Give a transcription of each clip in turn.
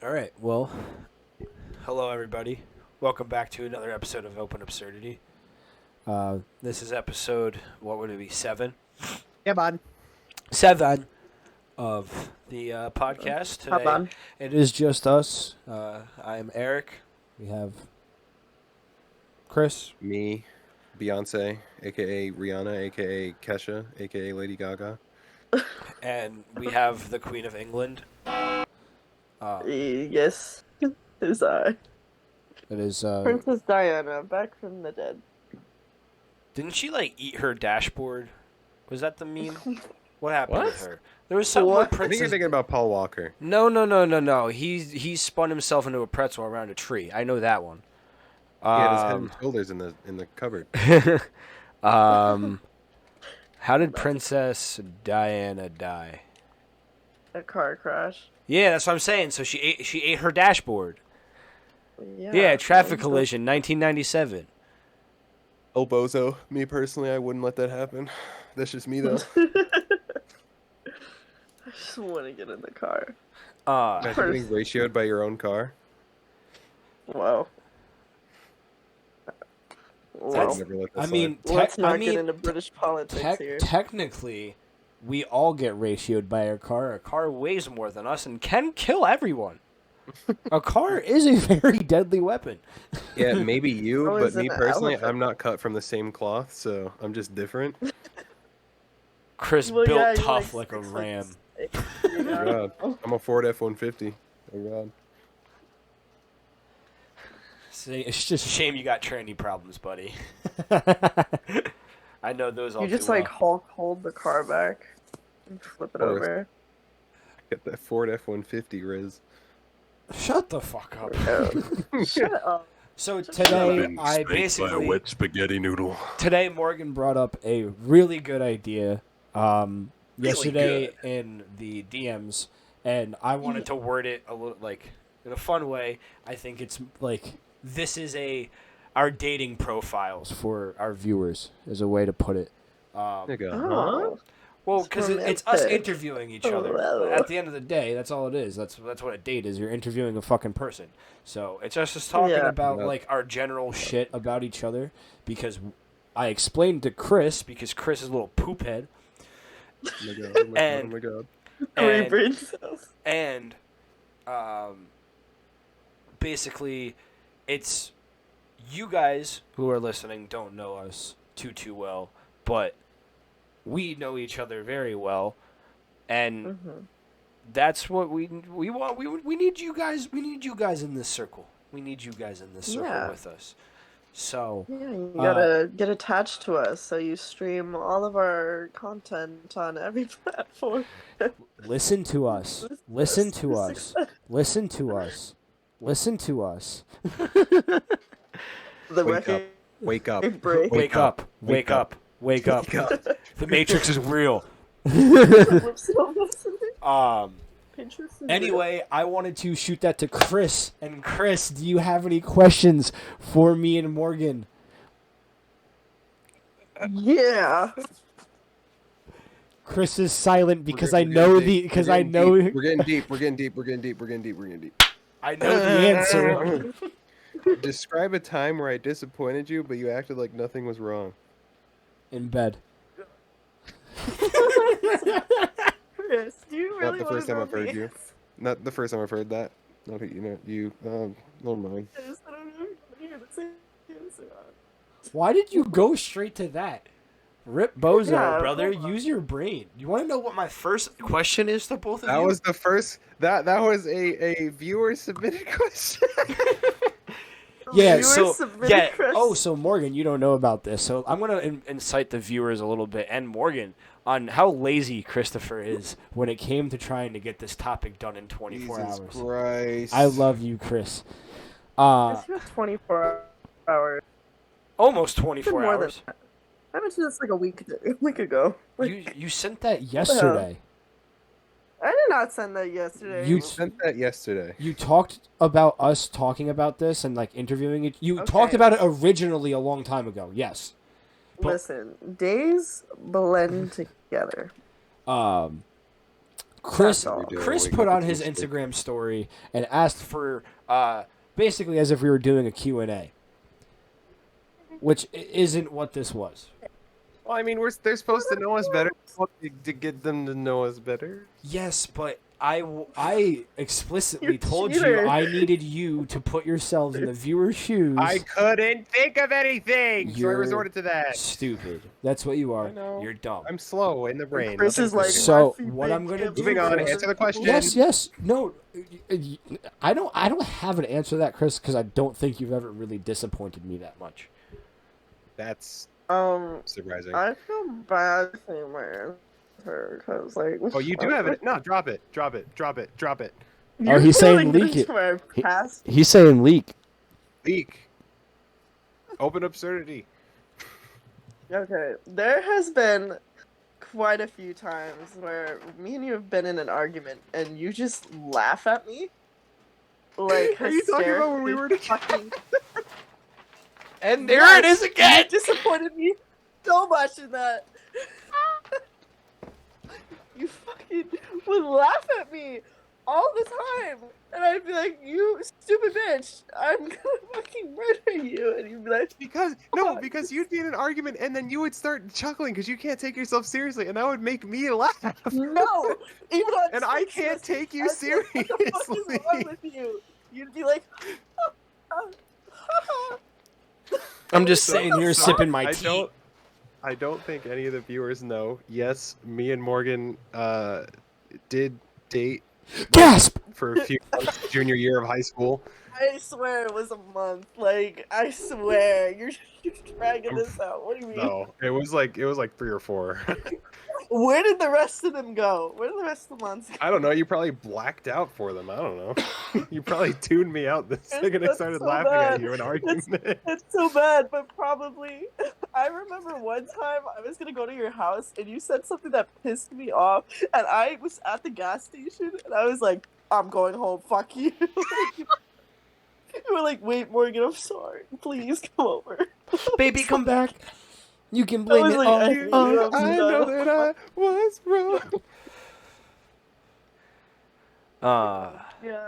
All right. Well, hello everybody. Welcome back to another episode of Open Absurdity. This is episode, what would it be, 7? Yeah, bud. 7 of the podcast How today. bud? It is just us. I am Eric. We have Chris. Me, Beyonce, aka Rihanna, aka Kesha, aka Lady Gaga. And we have the Queen of England. Yes, is I. It is. Princess Diana, back from the dead. Didn't she eat her dashboard? Was that the meme? What happened What? with her? There was something with What? I think you're Princess. thinking about Paul Walker. No. He spun himself into a pretzel around a tree. I know that one. He had his head and shoulders in the cupboard. How did Princess Diana die? A car crash. Yeah, that's what I'm saying. So she ate her dashboard. Yeah. Yeah, traffic collision, 1997. Oh, bozo. Me personally, I wouldn't let that happen. That's just me, though. I just want to get in the car. Imagine being ratioed by your own car. Wow. I Wow. would never let that I slide. mean, Let's not get into British politics here. technically, we all get ratioed by our car. A car weighs more than us and can kill everyone. A car is a very deadly weapon. Yeah, maybe you, How but is me it an personally, elephant? I'm not cut from the same cloth, so I'm just different. Chris Well, built yeah, you're tough like a 6'6". ram. Oh, God. I'm a Ford F-150. Oh, God. See, it's just a shame you got tranny problems, buddy. I know those all You just too well. Hulk hold the car back and flip it Or- over. Get that Ford F-150, Riz. Shut the fuck up. Shut up. So today, I basically spaghetti noodle. today Morgan brought up a really good idea yesterday in the DMs, and I wanted to word it a little in a fun way. I think it's this is our dating profiles for our viewers is a way to put it. There you go. Oh. Well, because it's us romantic. interviewing each other. Well. At the end of the day, that's all it is. That's what a date is. You're interviewing a fucking person. So it's just us talking Yeah. about Yeah. our general shit about each other. Because I explained to Chris, because Chris is a little poop head, Oh my God, oh my God, And- oh my God. Three and brain cells. and basically, it's you guys who are listening don't know us too well, but we know each other very well, and Mm-hmm. that's what we want. We need you guys. We need you guys in this circle. We need you guys in this circle Yeah. with us. So Yeah, you gotta get attached to us so you stream all of our content on every platform. listen to us. Listen to us. Listen to us. Listen to us. The Wake record up. Wake up. break. Wake up. Wake up. Wake up. Wake up. The Matrix is real. Flips it over something. Pinterest is Anyway, I wanted to shoot that to Chris. And Chris, do you have any questions for me and Morgan? real. Yeah. Chris is silent because We're I getting know deep. the because We're I getting know deep. We're getting deep. We're getting deep. We're getting deep. We're getting deep. We're getting deep. We're getting deep. I know the answer. Describe a time where I disappointed you, but you acted like nothing was wrong. In bed. Chris, do you really Not the first time want I've heard you. Not the first time I've heard that. Not you. Never mind. I don't know if you want to hear the same answer. Why did you go straight to that? Rip Bozo, Yeah, brother. hold on. Use your brain. You want to know what my first question is to both of That you? was the first. That was a viewer submitted question. Yeah, Viewers so submitted Chris. so Morgan, you don't know about this, so I'm gonna incite the viewers a little bit and Morgan on how lazy Christopher is when it came to trying to get this topic done in 24 Jesus hours. Christ. I love you, Chris. It's been 24 hours. Almost It's been 24 more than hours. that. I mentioned this like a week ago. You sent that yesterday. I did not send that yesterday. You You sent that yesterday. You talked about us talking about this and interviewing it. You Okay. talked about it originally a long time ago. Yes. Listen, days blend together. Chris That's all. Chris We put got on the his team speak. Instagram story and asked for basically as if we were doing a Q&A, which isn't what this was. Well, I mean, they're supposed to know us better. To get them to know us better. Yes, but I explicitly You told you cheater. I needed you to put yourselves in the viewer's shoes. I couldn't think of anything, so I You're resorted to that. Stupid. That's what you are. I know. You're dumb. I'm slow in the brain. Chris nothing is like, crazy. So, my feet what big I'm gonna can't do, Moving on, Chris- answer the question. Yes. No. I don't have an answer to that, Chris, because I don't think you've ever really disappointed me that much. That's surprising. I feel bad saying my answer because, like, Oh, you do have it. No, drop it. You're he's saying really leak good it. to my past. He's saying leak. Leak. Open absurdity. Okay, there has been quite a few times where me and you have been in an argument and you just laugh at me. Like, Are you talking about when we were fucking... And there it is again. You disappointed me so much in that. You fucking would laugh at me all the time. And I'd be like, you stupid bitch, I'm gonna fucking murder you. And you'd be like, because you'd be in an argument and then you would start chuckling because you can't take yourself seriously, and that would make me laugh. no! Even on And I text can't take you messages, I'd be like, what the fuck is wrong seriously. with you? You'd be like, I'm just So- sitting here so sipping my tea. I don't think any of the viewers know. Yes, me and Morgan did date Gasp! for a few months junior year of high school. I swear it was a month. Like, I swear. You're dragging this out. What do you mean? No, it was like 3 or 4. Where did the rest of them go? Where did the rest of the months go? I don't know. You probably blacked out for them. I don't know. You probably tuned me out the second I That's started so laughing bad. at you in argument. It's so bad, but probably. I remember one time I was gonna go to your house and you said something that pissed me off, and I was at the gas station and I was like, I'm going home, fuck you. You were like, wait, Morgan, I'm sorry. Please come over. Baby, come back. You can I blame was it like, on I hate you, I'm I done. know that I was wrong. Yeah.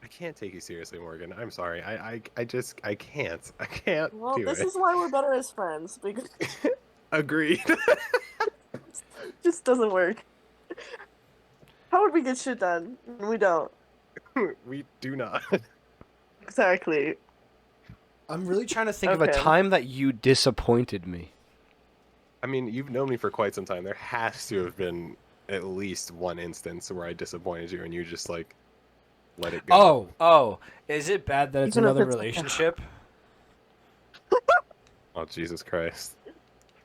I can't take you seriously, Morgan. I'm sorry. I can't. I can't Well, do this it. is why we're better as friends, because Agreed. it just doesn't work. How would we get shit done? We don't. We do not. Exactly. I'm really trying to think of a Okay. time that you disappointed me. I mean, you've known me for quite some time. There has to have been at least one instance where I disappointed you and you just like let it go. Oh. Is it bad that it's Even if another it's- relationship? Oh, Jesus Christ.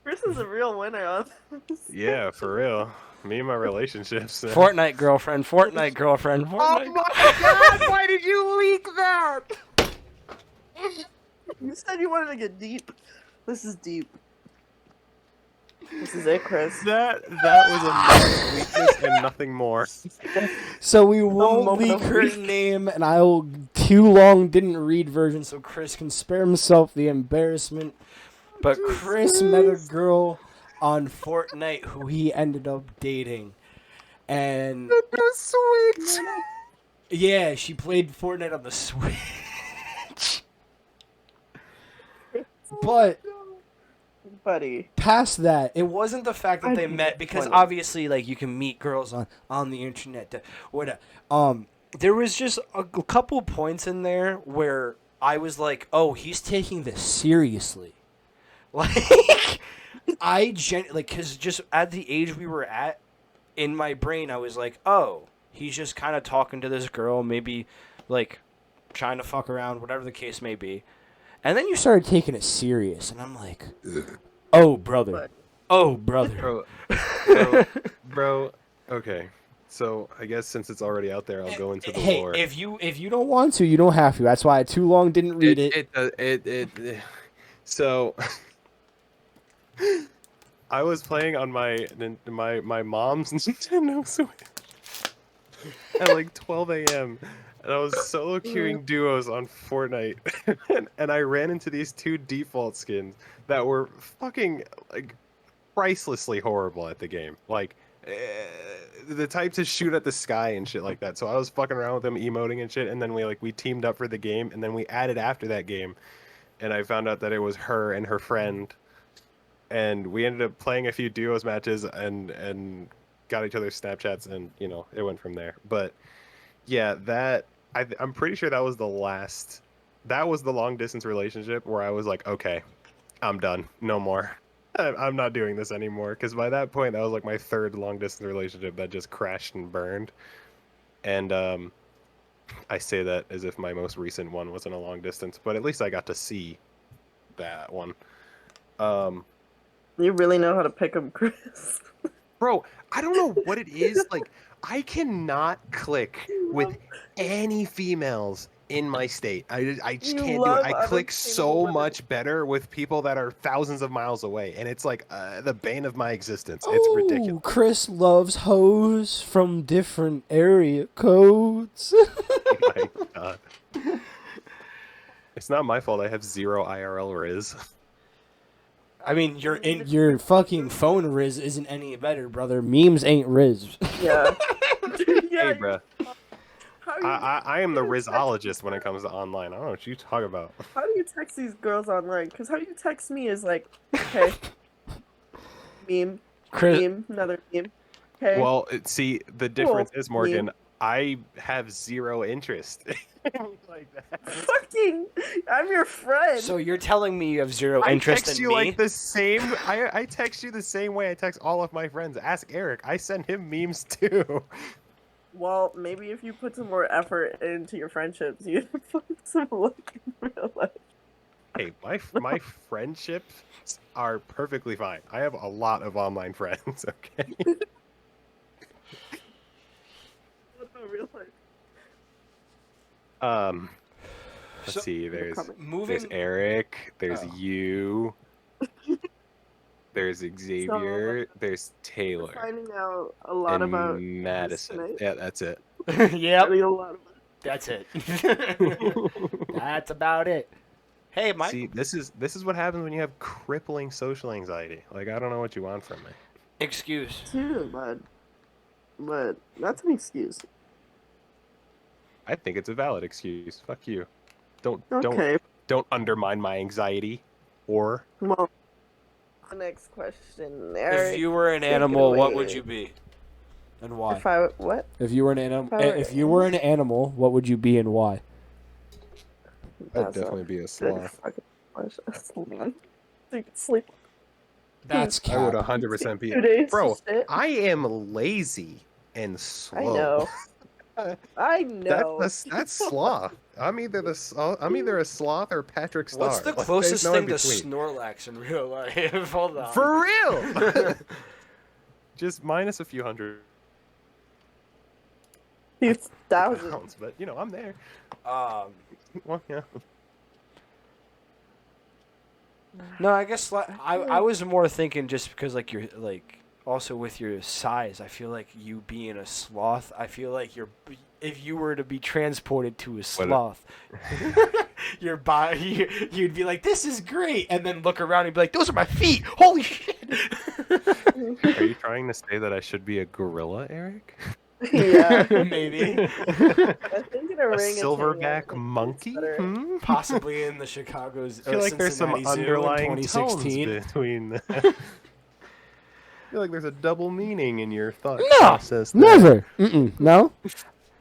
Chris is a real winner on this. Yeah, for real. Me and my relationships. Fortnite girlfriend, Fortnite girlfriend, Oh Fortnite. my God! Why did you leak that? You said you wanted to get deep. This is deep. This is it, Chris. That was a mark weakness and nothing more. So we won't moment leak of her weak- name, and I'll too long didn't read version so Chris can spare himself the embarrassment. But Chris met a girl on Fortnite who he ended up dating, and That was sweet. yeah, she played Fortnite on the Switch. But Buddy. past that, it wasn't the fact that I'd they be met, because disappointed. obviously, like, you can meet girls on the internet. Whatever. There was just a couple points in there where I was like, "Oh, he's taking this seriously." Like, because just at the age we were at, in my brain, I was like, "Oh, he's just kind of talking to this girl, maybe, like, trying to fuck around, whatever the case may be." And then you started taking it serious, and I'm like, "Oh, brother. What? Oh, brother." Bro. Okay. So I guess since it's already out there, I'll go into the Hey, lore. if you don't want to, you don't have to. That's why I too long didn't read it. So I was playing on my mom's Nintendo Switch at like 12 a.m. and I was solo queuing duos on Fortnite, and I ran into these 2 default skins that were fucking like pricelessly horrible at the game. Like the type to shoot at the sky and shit like that. So I was fucking around with him, emoting and shit, and then we teamed up for the game, and then we added after that game, and I found out that it was her and her friend, and we ended up playing a few duos matches and got each other's Snapchats, and it went from there. But yeah, I'm pretty sure that was the last. That was the long distance relationship where I was like, okay, I'm done, no more. I'm not doing this anymore, because by that point that was like my third long distance relationship that just crashed and burned. And I say that as if my most recent one wasn't a long distance, but at least I got to see that one. You really know how to pick 'em, Chris. Bro, I don't know what it is. Like, I cannot click with any females in my state. I just You can't do it. love I click unattainable so women. much better with people that are thousands of miles away, and it's like the bane of my existence. It's ridiculous. Chris loves hoes from different area codes. My God. It's not my fault. I have 0 IRL Riz. I mean, your fucking phone Riz isn't any better, brother. Memes ain't Riz. Yeah. Hey, bruh. How do you, I am the Rizologist when it comes to online. I don't know what you talk about. how do you text these girls online? Because how you text me is like, okay, meme, Chris, meme, another meme. Okay. Well, see, the difference is, Morgan, meme. I have 0 interest. Like that. Fucking, I'm your friend. so you're telling me you have zero interest I text in you me? like the same. I text you the same way I text all of my friends. Ask Eric. I send him memes too. Well, maybe if you put some more effort into your friendships, you'd find some luck in real life. Hey, my friendships are perfectly fine. I have a lot of online friends. Okay. What about real life? Let's So- see. There's Moving. Eric. There's Oh. you. There's Xavier. There's We're Taylor. finding out a lot And about Madison. tonight. Yeah, that's it. Yep, Finding a lot about that's it. That's about it. Hey, Mike. See, this is what happens when you have crippling social anxiety. Like, I don't know what you want from me. Excuse. too, but that's an excuse. I think it's a valid excuse. Fuck you. Don't Okay. don't undermine my anxiety. Or Well, the next question, Eric. If you were an take it animal, what away. would you be, and why? If I what? If you were an animal, If I were if you were an animal, what would you be and why? That's be a Good fucking question. So you can sleep That's I would cap. 100% be 2 days. Bro, to sit. I am lazy and slow. I know. I know. That's sloth. I'm either a sloth or Patrick Star. What's the Like, there's closest no thing to in-between. Snorlax in real life? Hold on. For real. Just minus a few hundred It's thousands. pounds, but I'm there. Um, Well, yeah. no, I guess I was more thinking just because like you're like also with your size. I feel like you being a sloth. I feel like if you were to be transported to a sloth, your body you'd be like, this is great, and then look around and be like, those are my feet. Holy shit. Are you trying to say that I should be a gorilla, Eric? Yeah. Maybe. I think in a A ring silverback monkey? Hmm? Possibly in the Chicago's I feel like there's some Cincinnati Zoo in underlying tones 2016. between. I feel like there's a double meaning in your thought No, process. there. Never. No.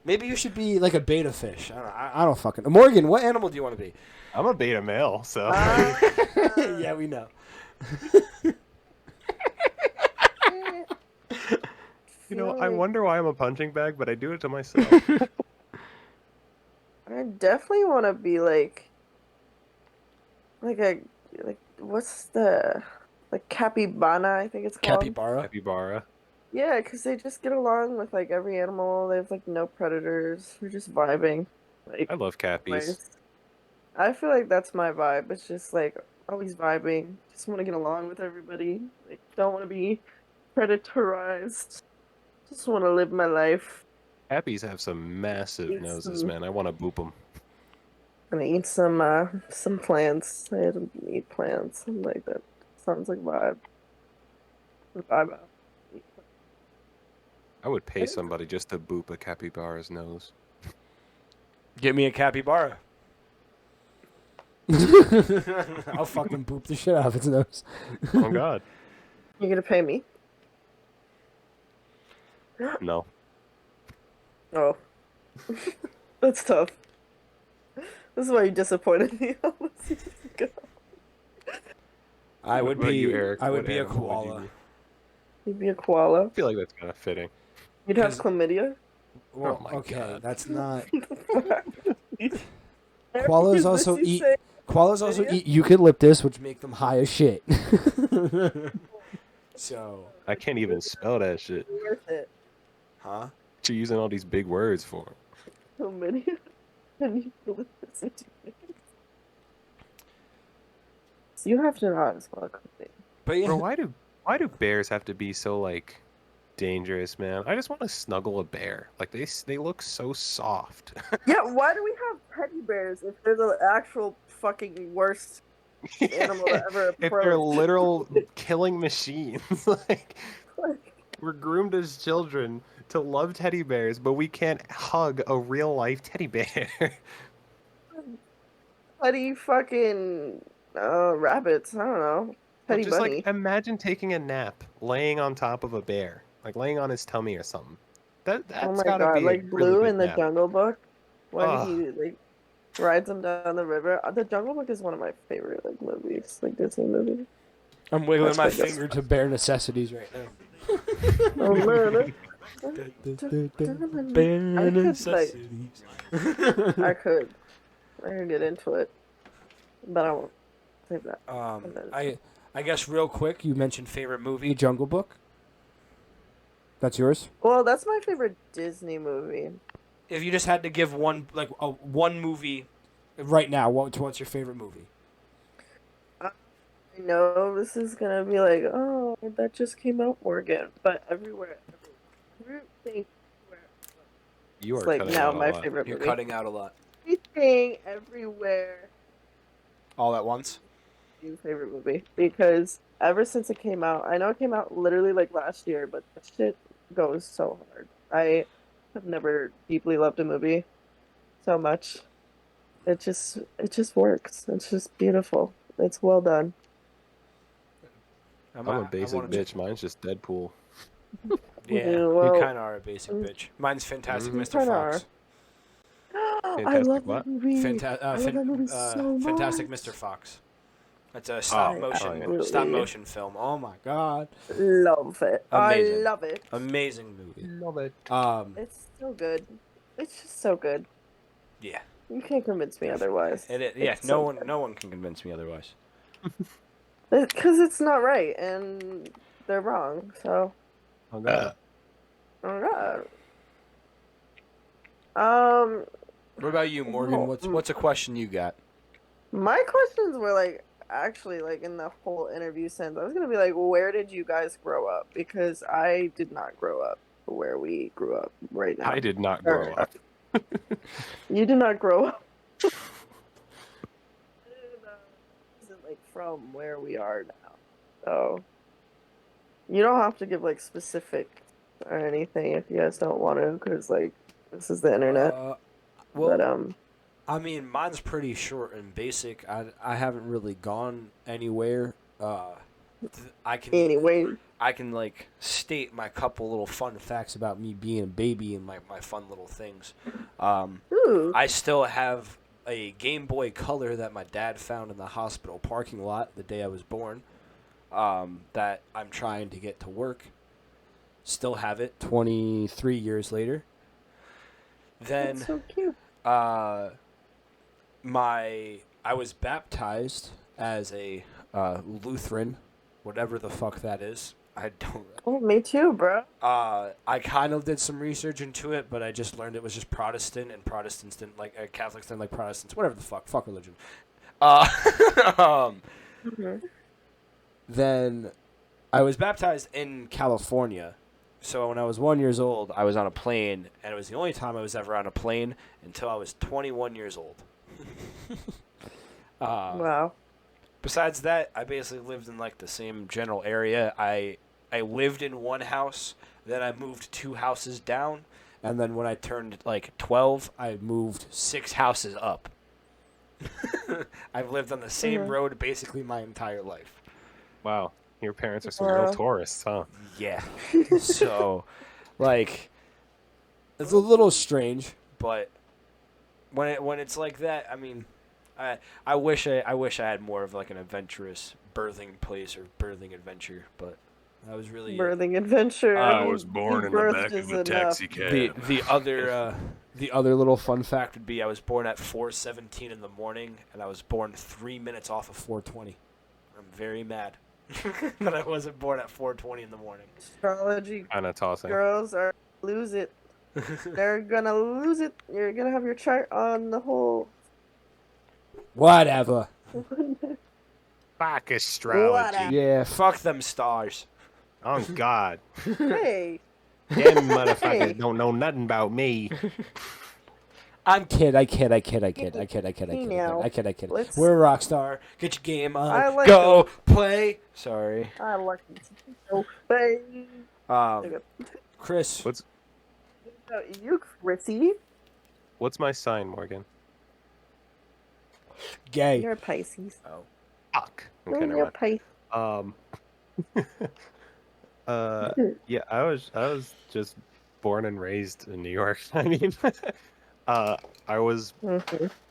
Maybe you should be like a beta fish. I don't fucking. Morgan, what animal do you want to be? I'm a beta male, so. Yeah, we know. I wonder why I'm a punching bag, but I do it to myself. I definitely want to be like what's the capybara? I think it's called. Capybara. Capybara. Yeah, because they just get along with like every animal. They have like no predators. They're just vibing. Like, I love cappies. nice. I feel like that's my vibe. It's just like always vibing. Just want to get along with everybody. Like don't want to be predatorized. Just want to live my life. Cappies have some massive Eat noses, some- man. I want to boop them. Gonna eat some plants. I had to eat plants. I'm like that sounds like vibe. Vibe out. I would pay somebody just to boop a capybara's nose. Get me a capybara. I'll fucking boop the shit out of its nose. Oh God. You gonna pay me? No. Oh, that's tough. This is why you disappointed me all those years ago. I would What about be. you, Eric? I would What be a animal would you koala. be? You'd be a koala. I feel like that's kind of fitting. You'd have 'Cause- chlamydia. Well, Oh my okay, God. that's not. Koalas Koalas also eat. Koalas also eat eucalyptus, which make them high as shit. So, I can't even spell that shit. Worth it. huh? What you using all these big words for? Chlamydia. And you listen to it. So you have to not spell chlamydia. But yeah, Bro, why do bears have to be so like dangerous, man? I just want to snuggle a bear. Like they look so soft. Yeah, why do we have teddy bears if they're the actual fucking worst animal to ever If they're approach? literal killing machines, like we're groomed as children to love teddy bears, but we can't hug a real life teddy bear. Teddy fucking rabbits. I don't know. Teddy Just bunny. like imagine taking a nap laying on top of a bear, like laying on his tummy or something. That's Oh my gotta god, be like a really Blue good in the nap. Jungle Book when Ugh. he like rides him down the river. The Jungle Book is one of my favorite like movies, like Disney movies. I'm wiggling That's my what I guess. finger to bare necessities right now. Oh man. Bare I could, like- necessities. I could get into it, but I won't. Save that. I guess real quick, you mentioned favorite movie, Jungle Book. That's yours. Well, that's my favorite Disney movie. If you just had to give one one movie right now, what's your favorite movie? I know this is gonna be like, oh, that just came out, Morgan, but everywhere, everything, You are it's like cutting now out a my lot. favorite You're movie. cutting out a lot. Everything, everywhere, All at once. new favorite movie because ever since it came out, I know it came out literally like last year, but that shit goes so hard. I have never deeply loved a movie so much. It just works. It's just beautiful. It's well done. I'm a basic bitch. Mine's just Deadpool. Yeah, Yeah, you well, kind of are a basic bitch. Mine's Fantastic Mhm. Mr. Kinda Fox. I Fantastic love what? that movie. I love that movie so much. Fantastic Mr. Fox. That's a stop Oh, motion yeah. stop motion film. Oh my god, Love it. Amazing. I love it. amazing movie. Love it. It's so good. It's just so good. Yeah, You can't convince me otherwise. yeah. It's No so one can convince me otherwise. Because it's not right, and they're wrong. So, Oh God. oh god. What about you, Morgan? What's a question you got? My questions were like actually like in the whole interview sense. I was gonna be like, where did you guys grow up? Because I did not grow up where we grew up right now. I did not grow Or- up. You did not grow up. Isn't like from where we are now, so you don't have to give like specific or anything if you guys don't want to, because like this is the internet. Well, But I mean, mine's pretty short and basic. I haven't really gone anywhere. I can like state my couple little fun facts about me being a baby and my fun little things. ooh, I still have a Game Boy Color that my dad found in the hospital parking lot the day I was born. That I'm trying to get to work. Still have it 23 years later. Then that's so cute. I was baptized as a Lutheran, whatever the fuck that is. I don't. Oh, me too, bro. I kind of did some research into it, but I just learned it was just Protestant, and Protestants didn't like Catholics didn't like Protestants. Whatever the fuck religion. Mhm. Then I was baptized in California. So when I was 1 year old, I was on a plane, and it was the only time I was ever on a plane until I was 21 years old. Wow. Besides that, I basically lived in like the same general area. I lived in one house Then I moved 2 houses down, and then when I turned like 12, I moved 6 houses up. I've lived on the same road basically my entire life. Wow, your parents are some real tourists, huh? Yeah. So, like, it's a little strange, but when it's like that, I mean, I wish I had more of like an adventurous birthing place or birthing adventure, but that was really it. Birthing adventure. I I mean, was born you in the birthed back of is a enough. taxi cab. The other little fun fact would be I was born at 4:17 in the morning, and I was born 3 minutes off of 4:20. I'm very mad that I wasn't born at 4:20 in the morning. Astrology Kind of tossing. girls are lose it. They're gonna lose it. You're gonna have your chart on the whole. Whatever. Fuck astrology. Yeah, fuck them stars. Oh God. Hey. Them motherfuckers don't know nothing about me. I kid. Hey, let's- We're a rock star. Get your game on. I like Go play. Sorry. I like it. Hey. Chris. What's You, Chrissy. my sign, Morgan? Gay. You're a Pisces. Oh. Fuck. Okay, never You're a mind. Pisces. Yeah, I was just born and raised in New York. I mean, I was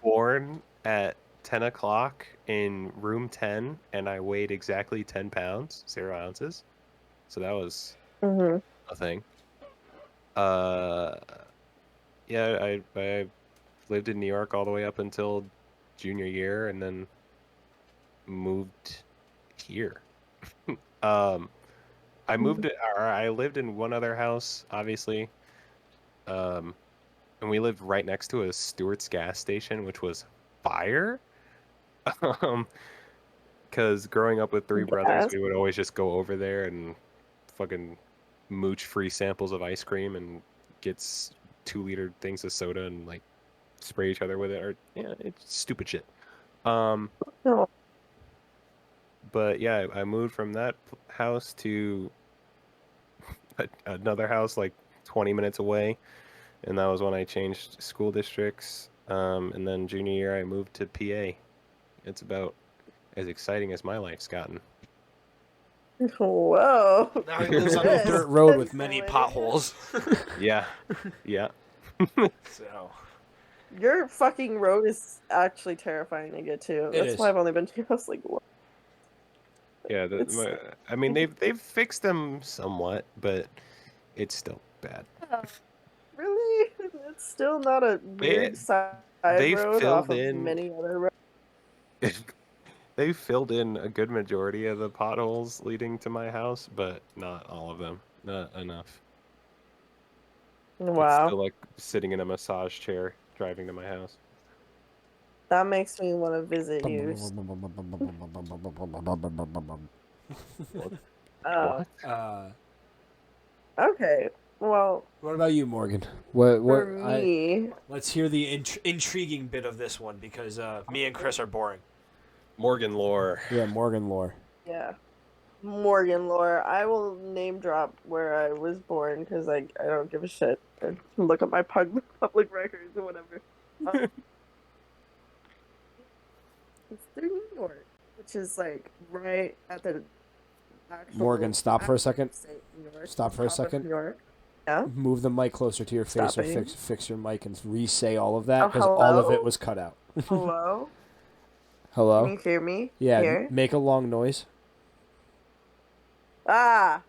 born at 10 o'clock in room 10, and I weighed exactly 10 pounds, 0 ounces. So that was a thing. Yeah, I lived in New York all the way up until junior year, and then moved here. I lived in one other house, obviously. And we lived right next to a Stewart's gas station, which was fire. Because growing up with 3 brothers, we would always just go over there and fucking mooch free samples of ice cream and get 2-liter things of soda and like spray each other with it. Or yeah, it's stupid shit. No. But yeah, I moved from that house to another house like 20 minutes away, and that was when I changed school districts. And then junior year, I moved to PA. It's about as exciting as my life's gotten. Whoa. Now he lives on a dirt road with many potholes. Yeah. So. Your fucking road is actually terrifying to get to. That's why I've only been to your house like once. Yeah, I mean they've fixed them somewhat, but it's still bad. Really? It's still not a weird side road off of many other roads. They filled in a good majority of the potholes leading to my house, but not all of them. Not enough. Wow. It's still like sitting in a massage chair driving to my house. That makes me want to visit you. What? Okay. Well. What about you, Morgan? For me, let's hear the intriguing bit of this one because me and Chris are boring. Morgan lore. Yeah, Morgan lore. Yeah. Morgan lore. I will name drop where I was born because I don't give a shit. Look at my public records or whatever. It's through New York, which is like right at the actual. Morgan, stop for a second. Stop for a Top of second. New York. Yeah. Move the mic closer to your face or fix your mic and re-say all of that because hello? all of it was cut out. Hello? Hello? Can you hear me? Yeah, Here? make a long noise. Ah!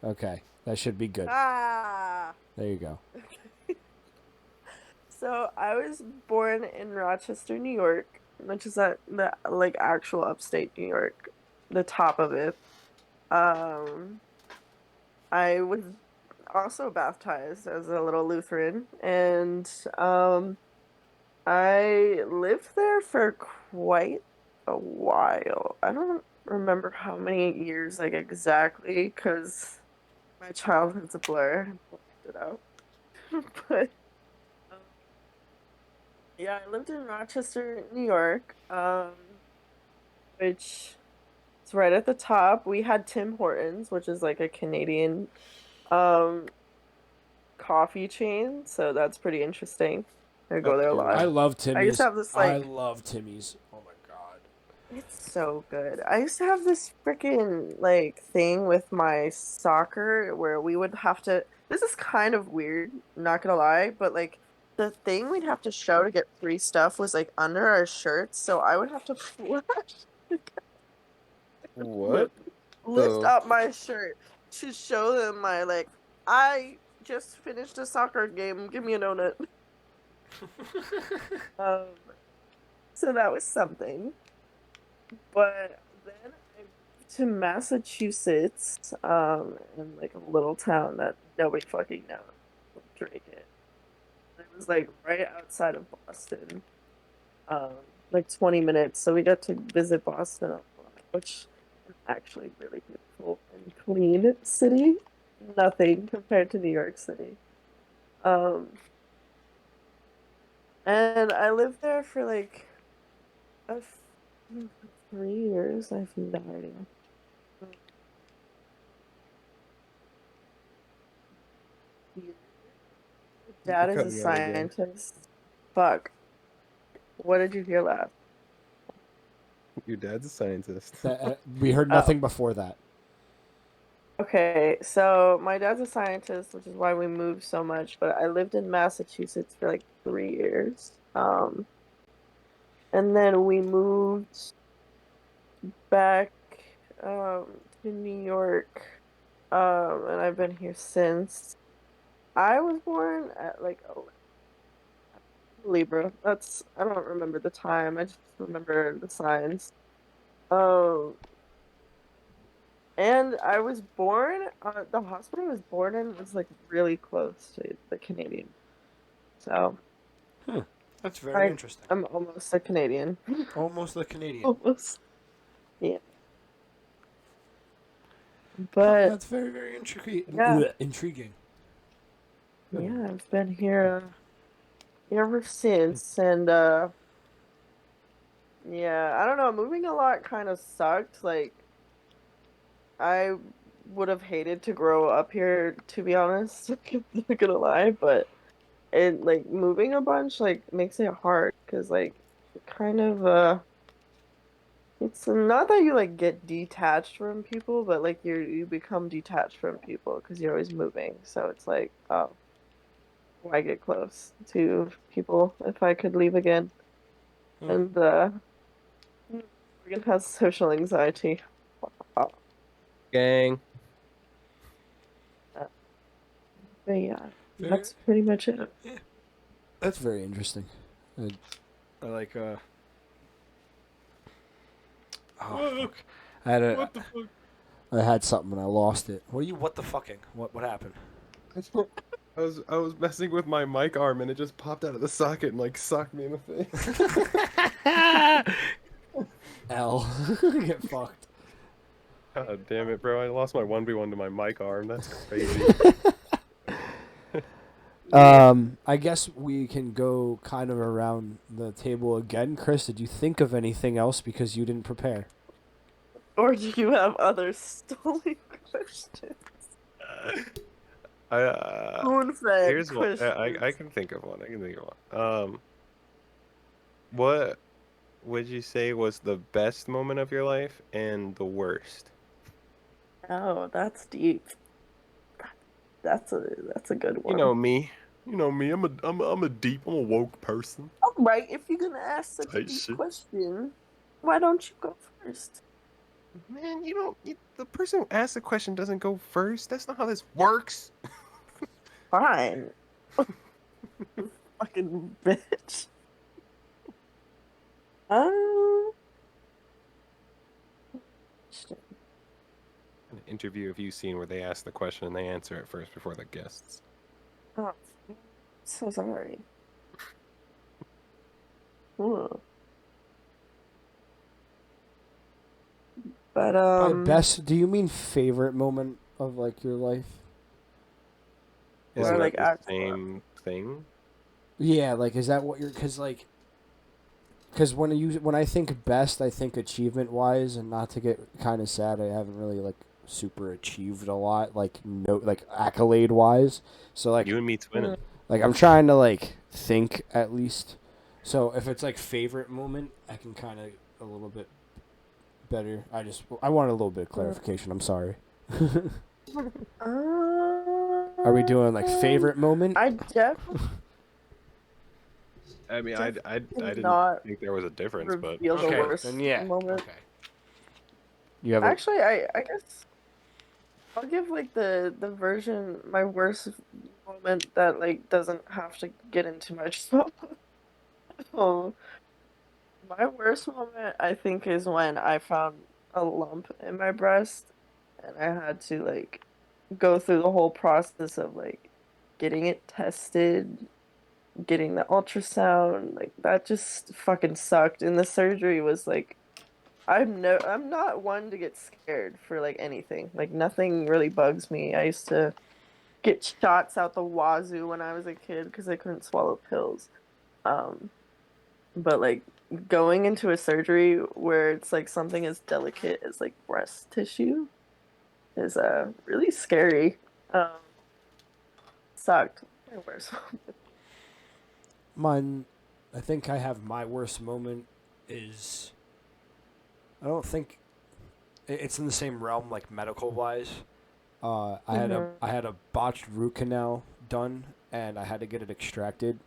Okay, that should be good. Ah! There you go. So, I was born in Rochester, New York, which is at the, like, actual upstate New York, the top of it. I was also baptized as a little Lutheran, and I lived there for quite a while. I don't remember how many years, like, exactly, because my childhood's a blur. I blocked it out. But yeah, I lived in Rochester, New York, which is right at the top. We had Tim Hortons, which is like a Canadian Um, Coffee chain, so that's pretty interesting. I go there a Okay. lot. I love I used to Timmy's. have this I like love Timmy's. Oh my god. it's so good. I used to have this freaking like thing with my soccer where we would have to this is kind of weird, not gonna lie, but like the thing we'd have to show to get free stuff was like under our shirts, so I would have to What lift the? up my shirt to show them my like I just finished a soccer game. Give me a donut. Um, so that was something. But then I moved to Massachusetts, in like a little town that nobody fucking knows. Drake it. It was like right outside of Boston, um, like 20 minutes. So we got to visit Boston a lot, which is actually really beautiful and clean city. Nothing compared to New York City. Um, and I lived there for like a f 3 years. I have no idea. You're Dad is a cutting out again. scientist. Fuck. What did you hear last? Your dad's a scientist. We heard Oh, nothing before that. okay. So my dad's a scientist, which is why we moved so much. But I lived in Massachusetts for like 3 years. And then we moved back to New York. And I've been here since. I was born at like Libra. That's I don't remember the time. I just remember the signs. Um, and I was born. The hospital I was born in was like really close to the Canadian. So That's very I interesting. I'm almost a Canadian. Almost the Canadian. Almost. Yeah. But That's very, very intriguing. yeah, Intriguing. yeah, I've been here ever since, and yeah, I don't know. Moving a lot kind of sucked. Like I would have hated to grow up here, to be honest. Not gonna lie, but it like moving a bunch like makes it hard because like it kind of it's not that you like get detached from people, but like you become detached from people because you're always moving. So it's like, oh, why get close to people if I could leave again? Hmm. And Morgan has social anxiety. Uh, Gang. but yeah, Very, that's pretty much it. yeah, that's very interesting. I like. Oh fuck! I had What the fuck? I had something and I lost it. What are you? What the fucking? What happened? I was messing with my mic arm and it just popped out of the socket and like socked me in the face. L. Get fucked. God damn it, bro! I lost my 1v1 to my mic arm. That's crazy. I guess we can go kind of around the table again. Chris, did you think of anything else because you didn't prepare? Or do you have other stolen questions? Spoon-fed Here's one. I questions. can think of one. I can think of one. What would you say was the best moment of your life and the worst? Oh, that's deep. That's a good You one. know me. You know me. I'm a woke person. All right, if you're gonna ask such a Type deep shit. question, why don't you go first? Man, the person who asked the question doesn't go first. That's not how this works. Fine. Fucking bitch. Um, An interview of you seen where they ask the question and they answer it first before the guests. oh, so sorry. Ooh. But By best, do you mean favorite moment of like your life? Isn't or that like the actual. same thing? Yeah, like is that what you're? Because when I think best, I think achievement wise, and not to get kind of sad, I haven't really like super achieved a lot, like no, like accolade wise. So like, You and me twinning. like I'm trying to like think at least. So if it's like favorite moment, I can kind of a little bit better. I want a little bit of clarification. I'm sorry. Are we doing like favorite moment? I definitely I mean, I didn't not think there was a difference, but reveal the Okay, worst then yeah. moment. Okay. You have Actually, I guess I'll give like the version my worst moment that like doesn't have to get into much stuff. Um, my worst moment I think is when I found a lump in my breast and I had to like go through the whole process of like getting it tested, getting the ultrasound, like that just fucking sucked. And the surgery was like I'm not one to get scared for like anything. Like nothing really bugs me. I used to get shots out the wazoo when I was a kid because I couldn't swallow pills. Um, but like going into a surgery where it's like something as delicate as like breast tissue is really scary. Um, sucked. My worst. mine. I think I have my worst moment is. I don't think it's in the same realm like medical wise. I had a botched root canal done, and I had to get it extracted.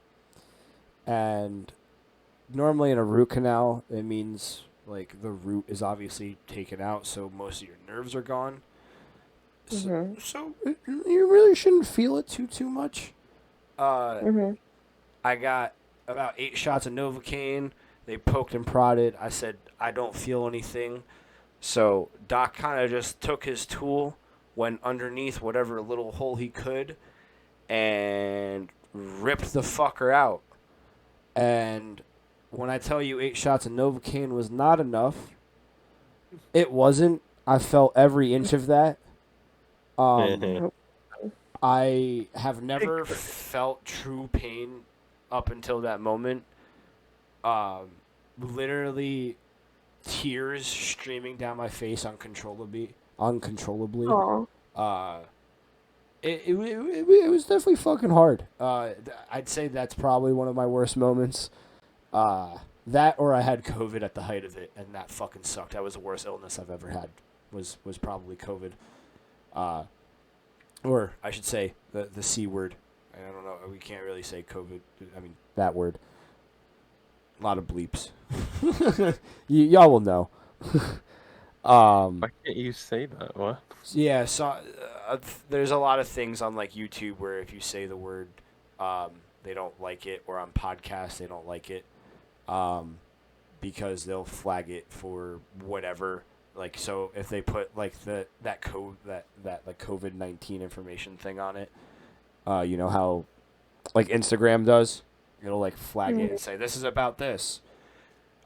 And normally in a root canal, it means like the root is obviously taken out, so most of your nerves are gone. Mhm. So you really shouldn't feel it too much. Uh, Mhm. I got about 8 shots of Novocaine. They poked and prodded. I said I don't feel anything. So Doc kind of just took his tool, went underneath whatever little hole he could, and ripped the fucker out. And when I tell you 8 shots of Novocaine was not enough, it wasn't. I felt every inch of that. Um, I have never felt true pain up until that moment. Um, Literally tears streaming down my face uncontrollably. Aw. Uh, it was definitely fucking hard. I'd say that's probably one of my worst moments. That or I had COVID at the height of it, and that fucking sucked. That was the worst illness I've ever had. Was probably COVID. Or I should say the C word. I don't know. We can't really say COVID. I mean that word. A lot of bleeps. Y'all will know. why can't you say that? What? Yeah, so there's a lot of things on like YouTube where if you say the word, they don't like it, or on podcasts they don't like it, because they'll flag it for whatever. Like so, if they put like that code that like COVID-19 information thing on it, you know how like Instagram does, it'll like flag it and say this is about this.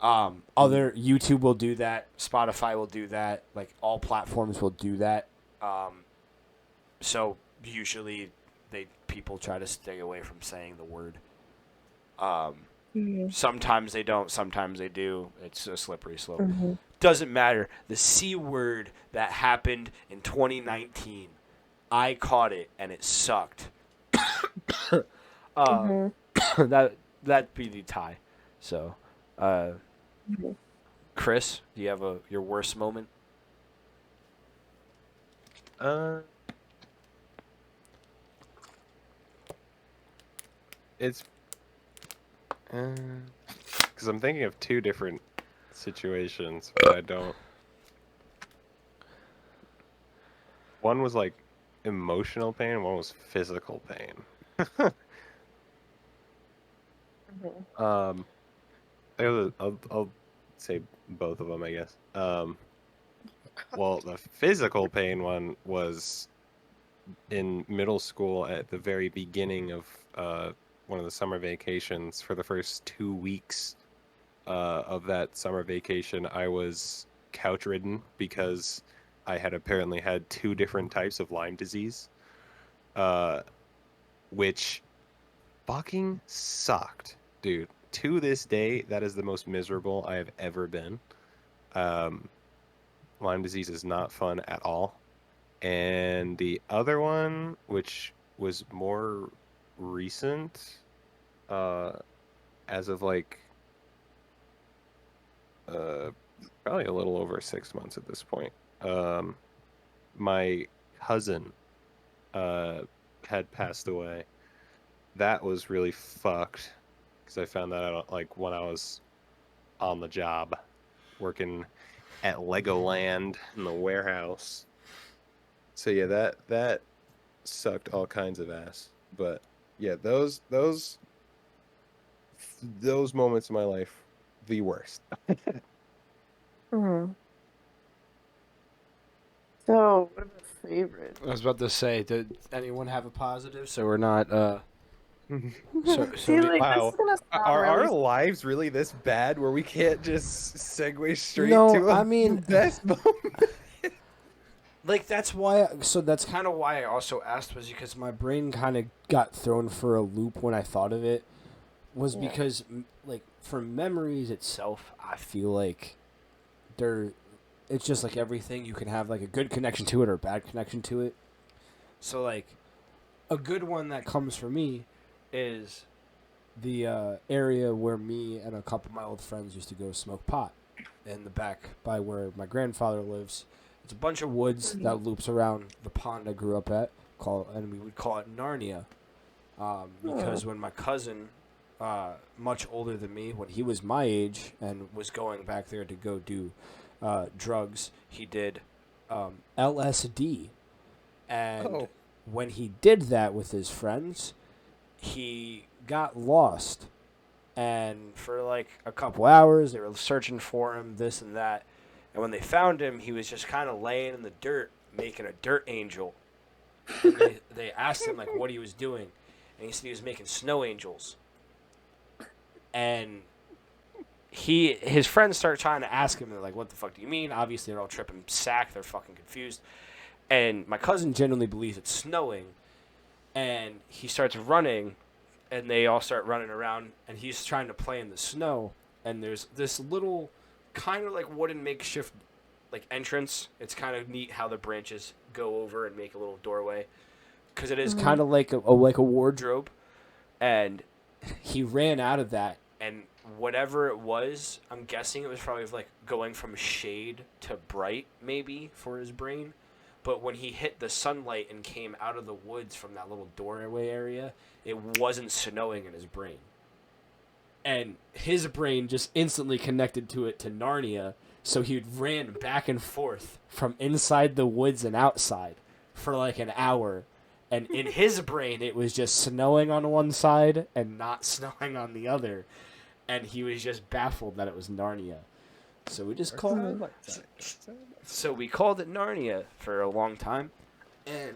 Other YouTube will do that. Spotify will do that. Like all platforms will do that. So usually people try to stay away from saying the word. Sometimes they don't. Sometimes they do. It's a slippery slope. Doesn't matter. The C word that happened in 2019, I caught it and it sucked. That'd be the tie. So. Chris, do you have your worst moment? It's because I'm thinking of two different situations, but I don't. One was like emotional pain, one was physical pain. I'll say both of them, I guess. Well, the physical pain one was in middle school at the very beginning of one of the summer vacations. For the first 2 weeks of that summer vacation, I was couch ridden because I had apparently had 2 different types of Lyme disease, which fucking sucked, dude. To this day, that is the most miserable I have ever been. Lyme disease is not fun at all. And the other one, which was more recent, as of like uh, probably a little over 6 months at this point. My cousin had passed away. That was really fucked because I found that out like when I was on the job working at Legoland in the warehouse. So yeah, that sucked all kinds of ass. But yeah, those moments in my life, the worst. Hmm. So, what about favorite? I was about to say, did anyone have a positive? So we're not. See, like this is Wow. gonna sound Are really. our lives really this bad where we can't just segue straight No, to I a mean, best moment? like that's why. So that's kind of why I also asked, was because my brain kind of got thrown for a loop when I thought of it. Was Yeah. because like for memories itself, I feel like they're. It's just like everything. You can have like a good connection to it or a bad connection to it. So like, a good one that comes for me is the area where me and a couple of my old friends used to go smoke pot in the back by where my grandfather lives. It's a bunch of woods that loops around the pond I grew up at, and we would call it Narnia, because when my cousin, much older than me, when he was my age and was going back there to go do drugs, he did LSD, and Oh. when he did that with his friends, he got lost. And for like a couple hours, they were searching for him, this and that. And when they found him, he was just kind of laying in the dirt, making a dirt angel. And they asked him like what he was doing, and he said he was making snow angels. And his friends start trying to ask him, they're like, "What the fuck do you mean?" Obviously, they're all tripping sack. They're fucking confused. And my cousin genuinely believes it's snowing, and he starts running, and they all start running around, and he's trying to play in the snow, and there's this little kind of like wooden makeshift like entrance. It's kind of neat how the branches go over and make a little doorway, because it is kind of like a wardrobe. And he ran out of that, and whatever it was, I'm guessing it was probably like going from shade to bright maybe for his brain. But when he hit the sunlight and came out of the woods from that little doorway area, it wasn't snowing in his brain. And his brain just instantly connected to Narnia, so he ran back and forth from inside the woods and outside for like an hour. And in his brain, it was just snowing on one side and not snowing on the other. And he was just baffled that it was Narnia. So we just called it Narnia for a long time, and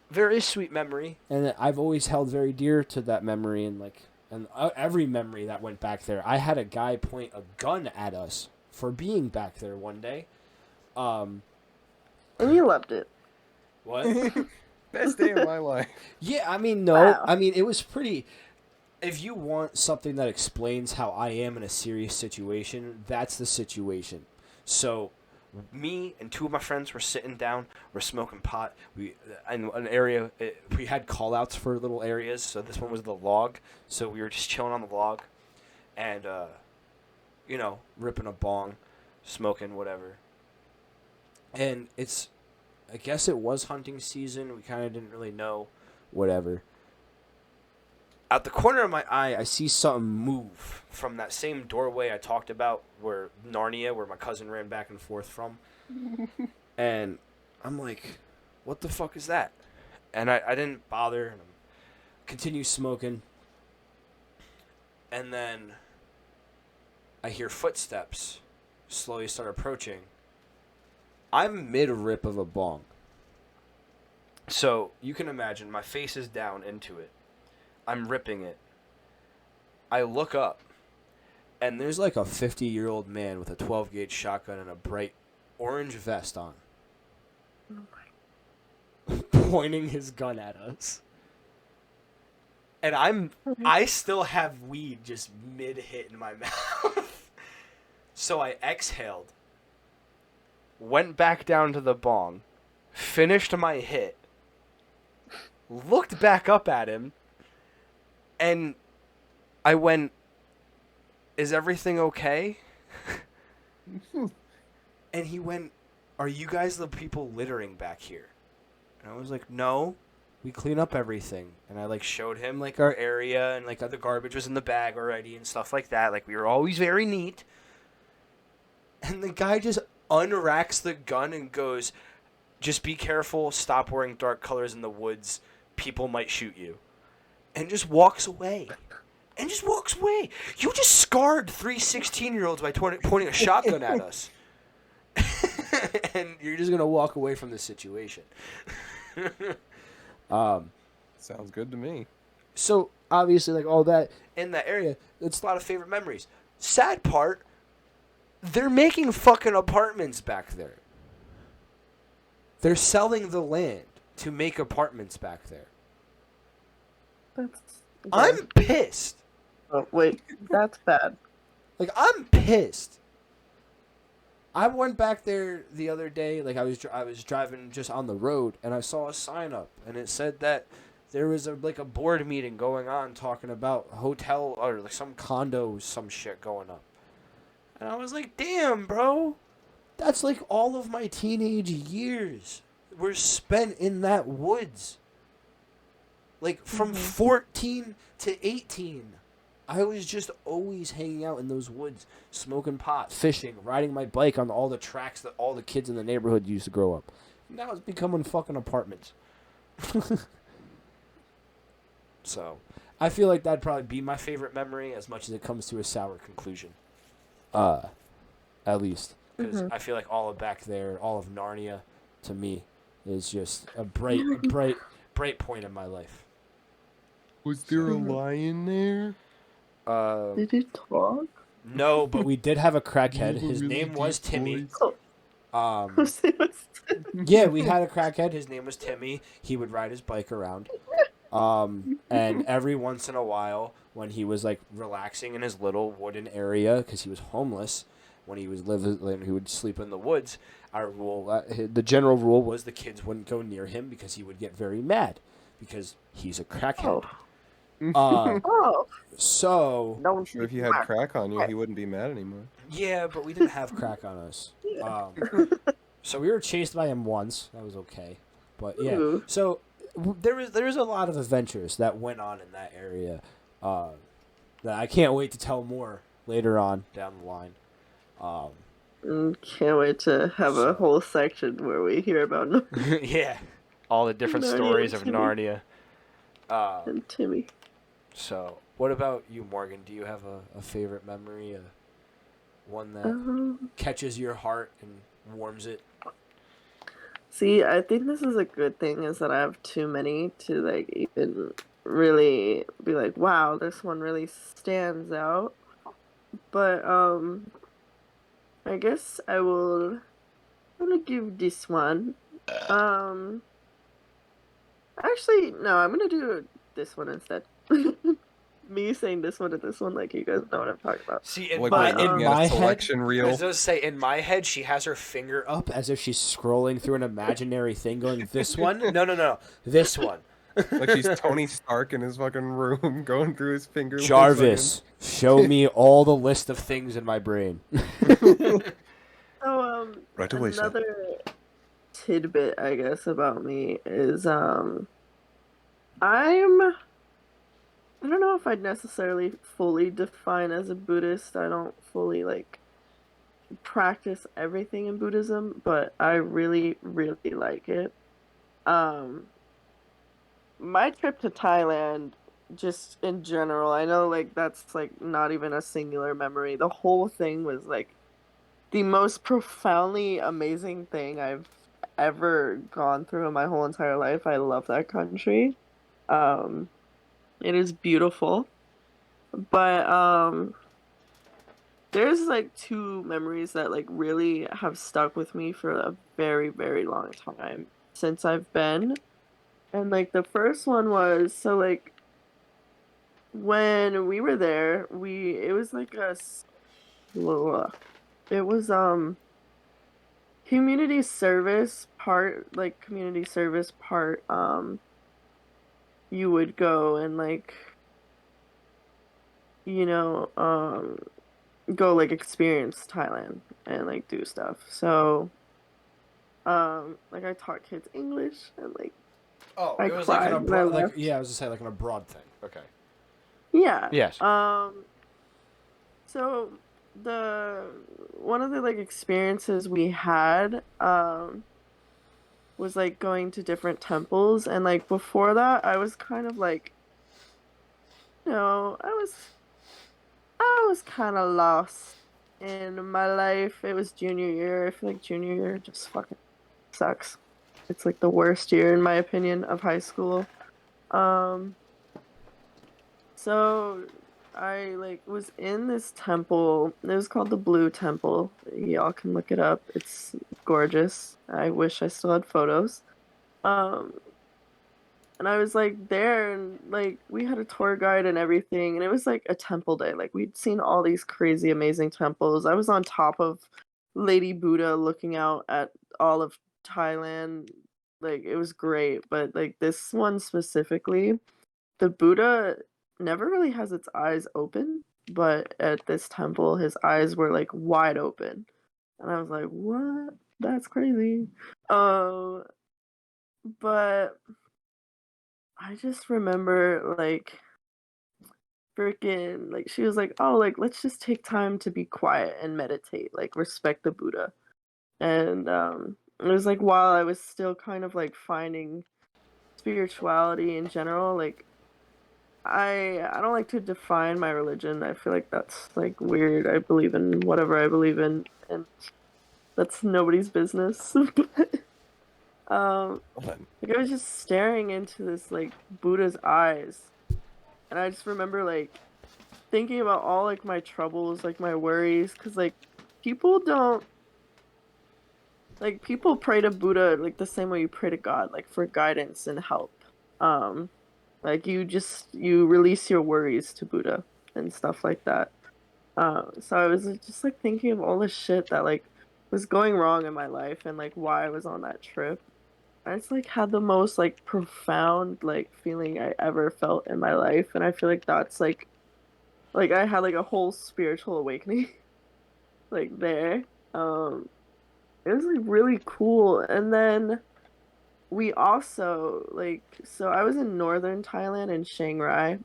very sweet memory. And I've always held very dear to that memory, and every memory that went back there. I had a guy point a gun at us for being back there one day. And you loved it. What? Best day of my life. Yeah, I mean, no. Wow. I mean, it was pretty. If you want something that explains how I am in a serious situation, that's the situation. So, me and two of my friends were sitting down. We're smoking pot. We in an area. We had call outs for little areas. So this one was the log. So we were just chilling on the log, and ripping a bong, smoking whatever. And I guess it was hunting season. We kind of didn't really know, whatever. Out the corner of my eye, I see something move from that same doorway I talked about, where Narnia, where my cousin ran back and forth from. And I'm like, what the fuck is that? And I didn't bother, and I continue smoking. And then I hear footsteps slowly start approaching. I'm mid-rip of a bong. So you can imagine my face is down into it. I'm ripping it. I look up, and there's like a 50-year-old man with a 12-gauge shotgun and a bright orange vest on. Pointing his gun at us. And I still have weed just mid-hit in my mouth. So I exhaled, went back down to the bong, finished my hit, looked back up at him, and I went, "Is everything okay?" And he went, "Are you guys the people littering back here?" And I was like, "No, we clean up everything." And I like showed him like our area and like the garbage was in the bag already and stuff like that. Like we were always very neat. And the guy just unracks the gun and goes, "Just be careful, stop wearing dark colors in the woods. People might shoot you." And just walks away. And just walks away. You just scarred 3 16-year-olds by pointing a shotgun at us. And you're just going to walk away from this situation. Sounds good to me. So, obviously, like all that in that area, it's a lot of favorite memories. Sad part, they're making fucking apartments back there. They're selling the land to make apartments back there. That's I'm pissed. Oh, wait, that's bad. Like, I'm pissed. I went back there the other day, like I was driving just on the road, and I saw a sign up, and it said that there was a board meeting going on talking about hotel or like some condo, some shit going up. And I was like, damn, bro. That's like all of my teenage years were spent in that woods. Like from 14 to 18, I was just always hanging out in those woods, smoking pot, fishing, riding my bike on all the tracks that all the kids in the neighborhood used to grow up. Now it's becoming fucking apartments. So, I feel like that'd probably be my favorite memory as much as it comes to a sour conclusion. At least. Because I feel like all of back there, all of Narnia, to me, is just a bright point in my life. Was there a lion there? Did he talk? No, but we did have a crackhead. His name was Timmy. His name was Yeah, we had a crackhead. His name was Timmy. He would ride his bike around. And every once in a while, when he was like relaxing in his little wooden area, because he was homeless, when he was living, he would sleep in the woods. Our rule, the general rule was the kids wouldn't go near him because he would get very mad, because he's a crackhead. So I'm sure if you had crack on you, he wouldn't be mad anymore. Yeah, but we didn't have crack on us. So we were chased by him once. That was okay. But yeah, so there was a lot of adventures that went on in that area that I can't wait to tell more later on down the line. Can't wait to have a whole section where we hear about yeah, all the different stories of Narnia. And Timmy. So, what about you, Morgan? Do you have a favorite memory, one that catches your heart and warms it? See, I think this is a good thing, is that I have too many to like even really be like, wow, this one really stands out. But I guess I'm gonna give this one. Actually, no, I'm gonna do this one instead. Me saying this one and this one, like, you guys know what I'm talking about. See, in Like my selection head, reel. I was gonna say, in my head, she has her finger up as if she's scrolling through an imaginary thing, going, "This one? No, this one." Like she's Tony Stark in his fucking room, going through his finger. Jarvis, show me all the list of things in my brain. So, Right away, sir. another tidbit, I guess, about me is, I don't know if I'd necessarily fully define as a Buddhist. I don't fully, like, practice everything in Buddhism, but I really, really like it. My trip to Thailand, just in general, I know, like, that's, like, not even a singular memory. The whole thing was, like, the most profoundly amazing thing I've ever gone through in my whole entire life. I love that country. It is beautiful. But there's like two memories that like really have stuck with me for a very, very long time since I've been. And like the first one was, so like when we were there, it was like it was community service part, you would go and like, you know, go like experience Thailand and like do stuff. So, like I taught kids English and like Oh, I it was like an cried when I abroad, like left. yeah, I was just say like an abroad thing. Okay. Yeah. Yes. So the one of the like experiences we had was like going to different temples, and like before that I was kind of like, you know, I was kind of lost in my life. It was junior year. I feel like junior year just fucking sucks. It's like the worst year in my opinion of high school. Um So I like was in this temple. It was called the Blue Temple. Y'all can look it up. It's gorgeous. I wish I still had photos. Um, and I was like there and like we had a tour guide and everything, and it was like a temple day. Like we'd seen all these crazy amazing temples. I was on top of Lady Buddha looking out at all of Thailand. Like it was great, but like this one specifically, the Buddha never really has its eyes open, but at this temple, his eyes were like wide open. And I was like, what? That's crazy. Uh, but I just remember like freaking, like, she was like, oh, like, let's just take time to be quiet and meditate, like, respect the Buddha. And it was like while I was still kind of like finding spirituality in general, like, I don't like to define my religion. I feel like that's like weird. I believe in whatever I believe in, and that's nobody's business. But like I was just staring into this like Buddha's eyes, and I just remember like thinking about all like my troubles, like my worries, because like people don't people pray to Buddha like the same way you pray to God, like for guidance and help. Um, like you release your worries to Buddha and stuff like that. So I was just like thinking of all the shit that like was going wrong in my life and like why I was on that trip. I just like had the most like profound like feeling I ever felt in my life, and I feel like that's like I had like a whole spiritual awakening like there. Um, it was like really cool, and then we also like so I was in northern Thailand in Chiang Rai,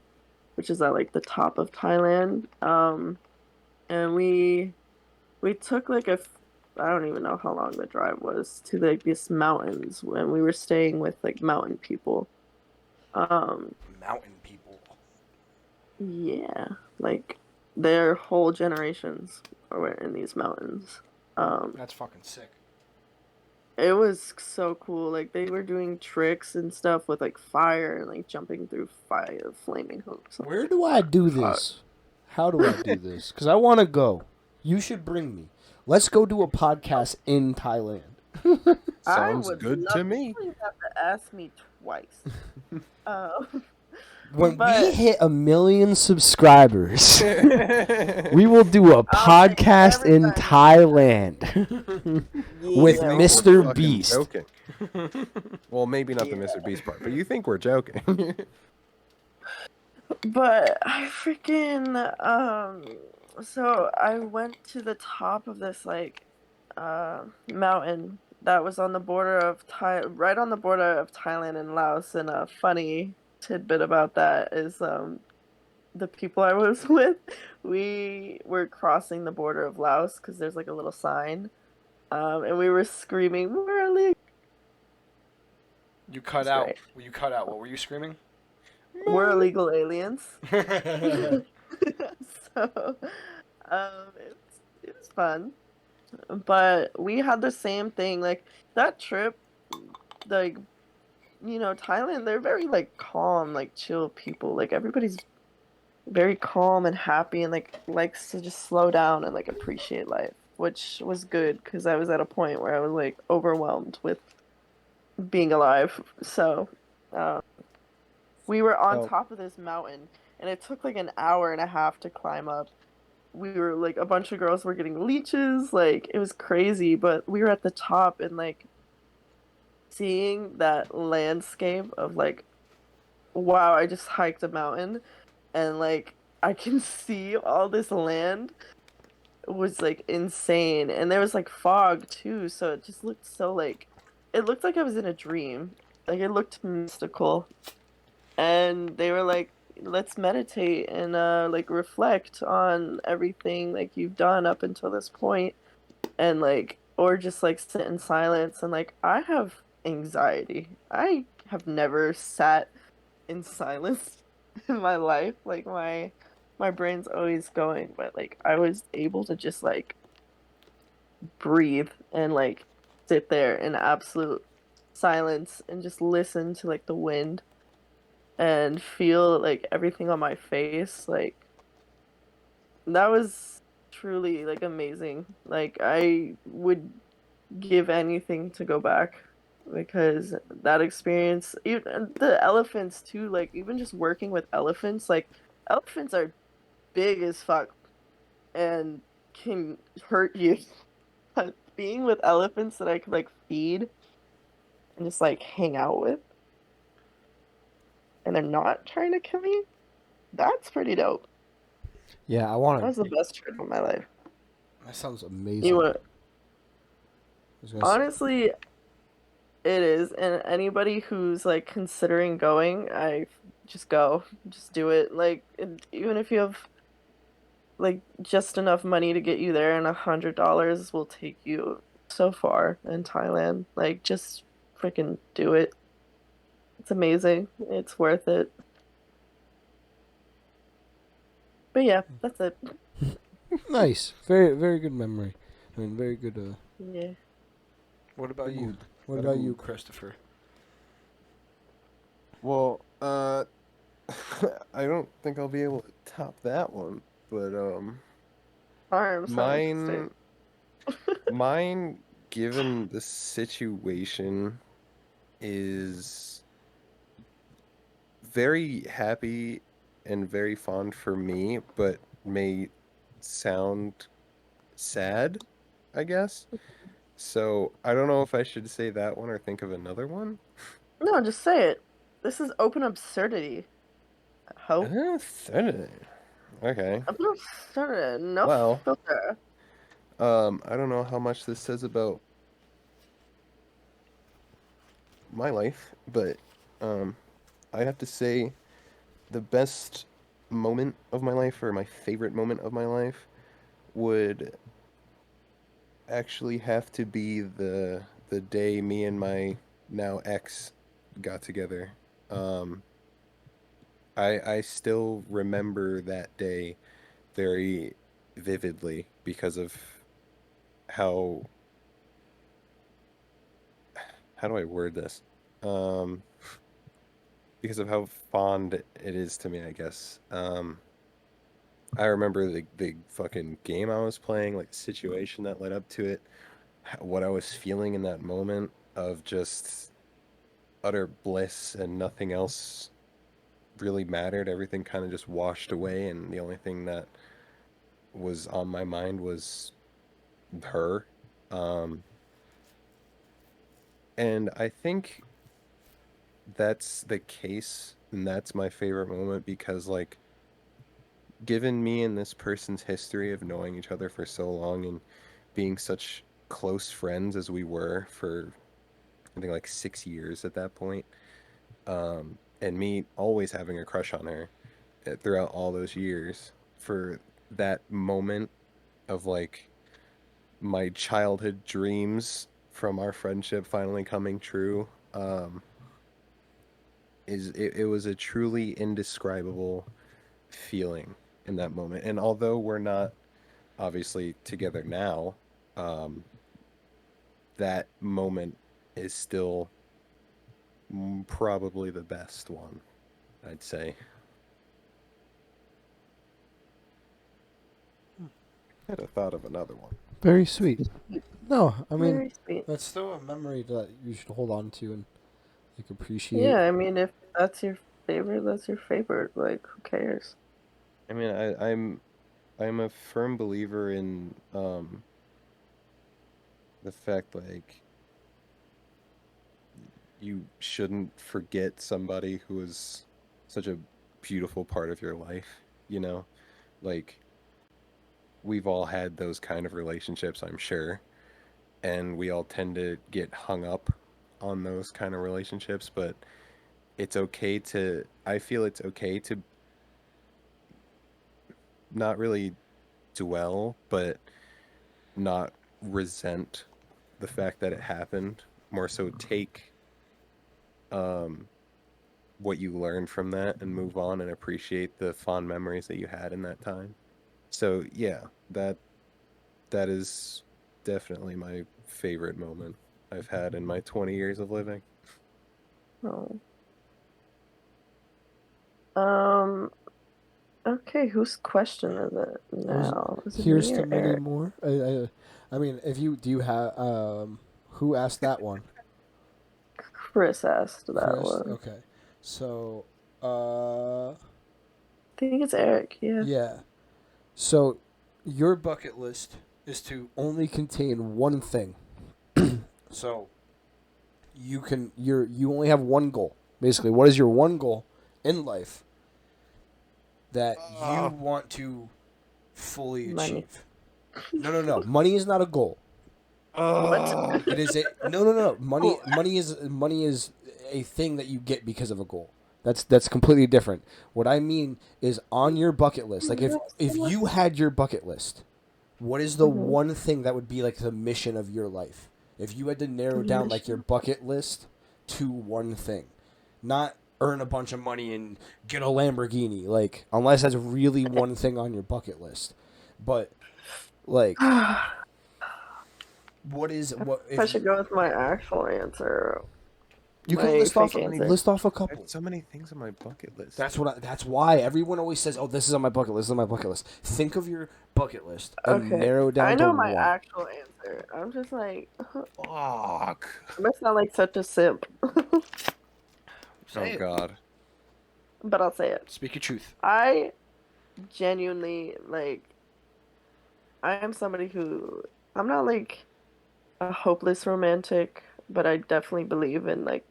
which is at like the top of Thailand. And we took like I don't even know how long the drive was to like these mountains when we were staying with like mountain people. Um, Mountain people. yeah, like their whole generations were in these mountains. Um, That's fucking sick. it was so cool. Like they were doing tricks and stuff with like fire and like jumping through fire, flaming hoops. Where do I do this? How do I do this? Because I want to go. You should bring me. Let's go do a podcast in Thailand. I Sounds would good love to me. You don't even have to ask me twice. Um, When we but hit 1 million subscribers, we will do a I'll take podcast in everybody. With You think we're Mr. fucking Beast. Joking. Well, maybe not the Mr. Beast part, but you think we're joking. But I freaking so I went to the top of this like mountain that was on the border of right on the border of Thailand and Laos, and a funny tidbit about that is the people I was with, we were crossing the border of Laos because there's like a little sign, and we were screaming, "We're illegal!" You cut It's out. great. You cut out. What were you screaming? We're illegal aliens. That's So, it was fun, but we had the same thing. Like that trip, like Thailand, they're very like calm, like chill people. Like everybody's very calm and happy, and like likes to just slow down and like appreciate life, which was good because I was at a point where I was like overwhelmed with being alive. So, uh, we were on Oh, top of this mountain, and it took like an hour and a half to climb up. we were like a bunch of girls were getting leeches, like it was crazy, but we were at the top and like seeing that landscape of like wow, I just hiked a mountain and like I can see all this land was like insane. And there was like fog too, so it just looked so like it looked like I was in a dream. Like it looked mystical. And they were like, let's meditate and like reflect on everything like you've done up until this point and like or just like sit in silence and like I have anxiety. I have never sat in silence in my life. Like my brain's always going, but like I was able to just like breathe and like sit there in absolute silence and just listen to like the wind and feel like everything on my face. Like that was truly like amazing. Like I would give anything to go back because that experience, even the elephants too, like even just working with elephants, like elephants are big as fuck and can hurt you. But being with elephants that I could like feed and just like hang out with and they're not trying to kill me, that's pretty dope. Yeah, I That want was the best trip of my life. That sounds amazing. You I want was gonna say, honestly, it is, and anybody who's like considering going, I just go, just do it. Like, even if you have like just enough money to get you there, and $100 will take you so far in Thailand. Like, just freaking do it. It's amazing. It's worth it. But yeah, that's it. nice, very very good memory. I mean, very good. Yeah. What about you? Ooh, What about you, ooh. Christopher? Well, I don't think I'll be able to top that one, but Arms sound interesting. mine, mine, given the situation, is very happy and very fond for me, but may sound sad, I guess. So I don't know if I should say that one or think of another one. No, just say it. This is open absurdity. Ho. Saturday. Okay. Open absurdity. No Well, filter. I don't know how much this says about my life, but I have to say the best moment of my life or my favorite moment of my life would actually have to be the day me and my now ex got together. Um, I still remember that day very vividly because of how how do I word this? Um, because of how fond it is to me, I guess. I remember the fucking game I was playing, like the situation that led up to it, what I was feeling in that moment of just utter bliss and nothing else really mattered. Everything kind of just washed away, and the only thing that was on my mind was her. Um, and I think that's the case, and that's my favorite moment because, like, given me and this person's history of knowing each other for so long and being such close friends as we were for, I think, like 6 years at that point, and me always having a crush on her throughout all those years, for that moment of like my childhood dreams from our friendship finally coming true, it was a truly indescribable feeling in that moment. And although we're not obviously together now, um, that moment is still probably the best one, I'd say. I had a thought of another one. Very sweet. No, I mean Very sweet. that's still a memory that you should hold on to and like appreciate. Yeah, I mean, if that's your favorite, that's your favorite. Like, who cares? I mean, I'm a firm believer in the fact like you shouldn't forget somebody who is such a beautiful part of your life, you know? Like we've all had those kind of relationships, I'm sure, and we all tend to get hung up on those kind of relationships, but it's okay to I feel it's okay to not really dwell, but not resent the fact that it happened. More so take um what you learned from that and move on and appreciate the fond memories that you had in that time. So yeah, that is definitely my favorite moment I've had in my 20 years of living. Oh. Um. Okay, whose question is it now? Is it Here's me to or many Eric? more. I mean, if you do you have who asked that one? Chris asked that Chris. one. Okay, so uh, I think it's Eric. Yeah. yeah. So your bucket list is to only contain one thing. So you only have one goal. Basically, what is your one goal in life that you Oh, want to fully Money. achieve? No. Money is not a goal. What? oh, It is a no. Oh, Money is a thing that you get because of a goal. That's completely different. What I mean is on your bucket list. Like if you had your bucket list, what is the Mhm. one thing that would be like the mission of your life? If you had to narrow down like your Mission. bucket list to one thing, not earn a bunch of money and get a Lamborghini, like unless that's really one thing on your bucket list. But like, what is what I if should go with my actual answer, you can my list off fake answer. list off a I have couple? so many things on my bucket list. That's why everyone always says, "Oh, this is on my bucket list. This is on my bucket list." Think of your bucket list and Okay, narrow it I down to know my one. actual answer. I'm just like, Fuck. I must sound like such a simp, Oh Say it. God. but I'll say it. Speak your truth. I genuinely like. I am somebody who I'm not like a hopeless romantic, but I definitely believe in like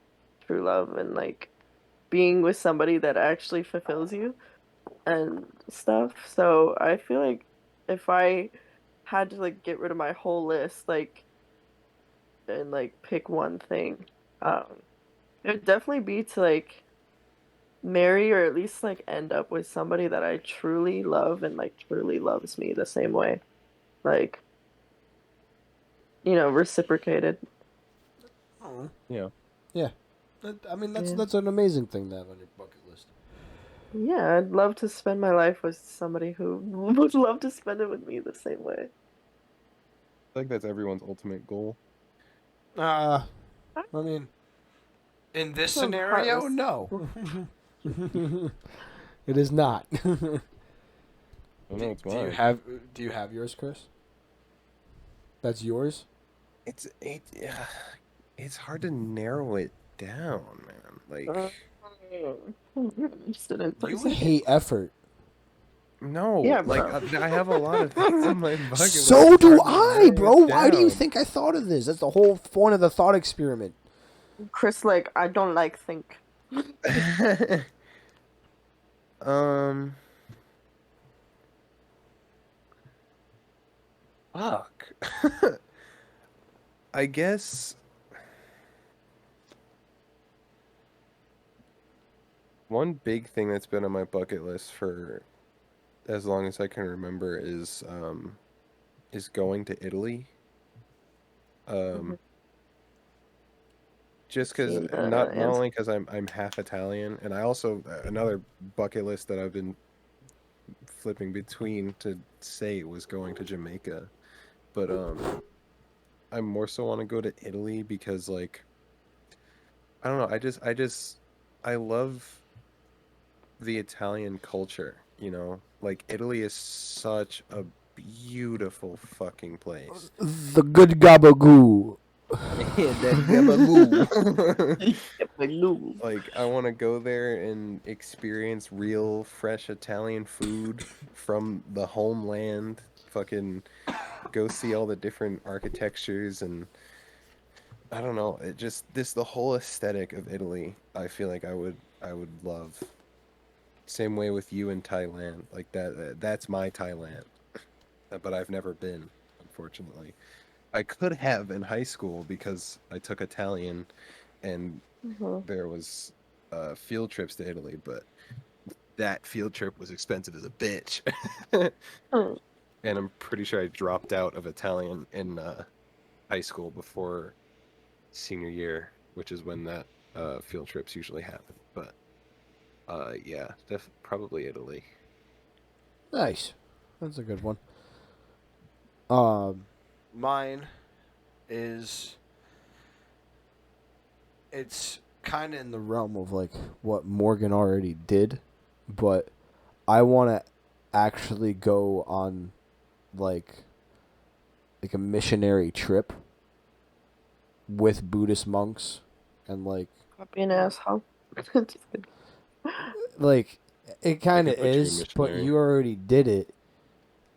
true love and like being with somebody that actually fulfills you and stuff. So I feel like if I had to like get rid of my whole list, like and like pick one thing, um, it would definitely be to like marry or at least like end up with somebody that I truly love and like truly loves me the same way. Like, reciprocated. Oh, Yeah. yeah. I mean, Yeah. that's an amazing thing to have on your bucket list. Yeah, I'd love to spend my life with somebody who would love to spend it with me the same way. I think that's everyone's ultimate goal. I mean, in this I'm scenario, heartless. no, it is not. I know it's Do you mine. have Do you have yours, Chris? That's yours. It's hard to narrow it down, man. Like Uh, Interested in You person. hate effort. no, Yeah, like bro. I have a lot of things on my bucket list. So It's do hard to I, narrow bro. it Why do you down. think I thought of this? That's the whole point of the thought experiment. Chris, like, I don't like think. um, fuck. I guess one big thing that's been on my bucket list for as long as I can remember is going to Italy. Mhm. Um, just because Seen the not answer. only because I'm half Italian, and I also another bucket list that I've been flipping between to say was going to Jamaica, but I more so want to go to Italy because like I don't know, I love the Italian culture, you know? Like Italy is such a beautiful fucking place. The good gabagoo. that gabagoo. Like, no. Like, I want to go there and experience real, fresh Italian food from the homeland. Fucking go see all the different architectures and I don't know. It just the whole aesthetic of Italy. I feel like I would love. Same way with you in Thailand. Like that's my Thailand, but I've never been, unfortunately. I could have in high school because I took Italian, and Mhm. there was field trips to Italy, but that field trip was expensive as a bitch. Hmm. And I'm pretty sure I dropped out of Italian in high school before senior year, which is when that field trips usually happen. But yeah, probably Italy. Nice. That's a good one. Mine is it's kind of in the realm of like what Morgan already did, but I want to actually go on like a missionary trip with Buddhist monks and Stop being an asshole. Just kidding. like it I kind of could picture you is, but missionary. you already did it.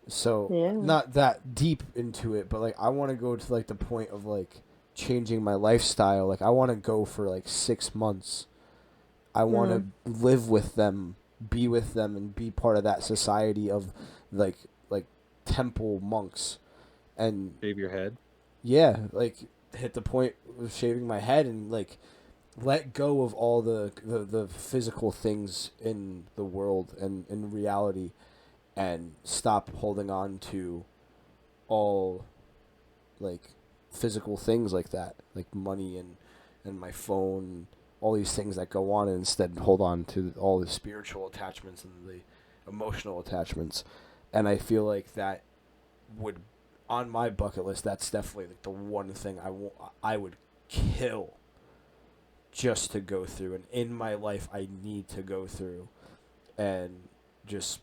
So Yeah. not that deep into it, but like I want to go to like the point of like changing my lifestyle. Like I want to go for like 6 months. I want to live with them, be with them, and be part of that society of like temple monks. And Shave your head. yeah, like hit the point of shaving my head and like let go of all the physical things in the world and in reality and stop holding on to all like physical things like that, like money and my phone, all these things that go on, and instead hold on to all the spiritual attachments and the emotional attachments. And I feel like that would, on my bucket list, that's definitely like the one thing I would kill just to go through, and in my life I need to go through and just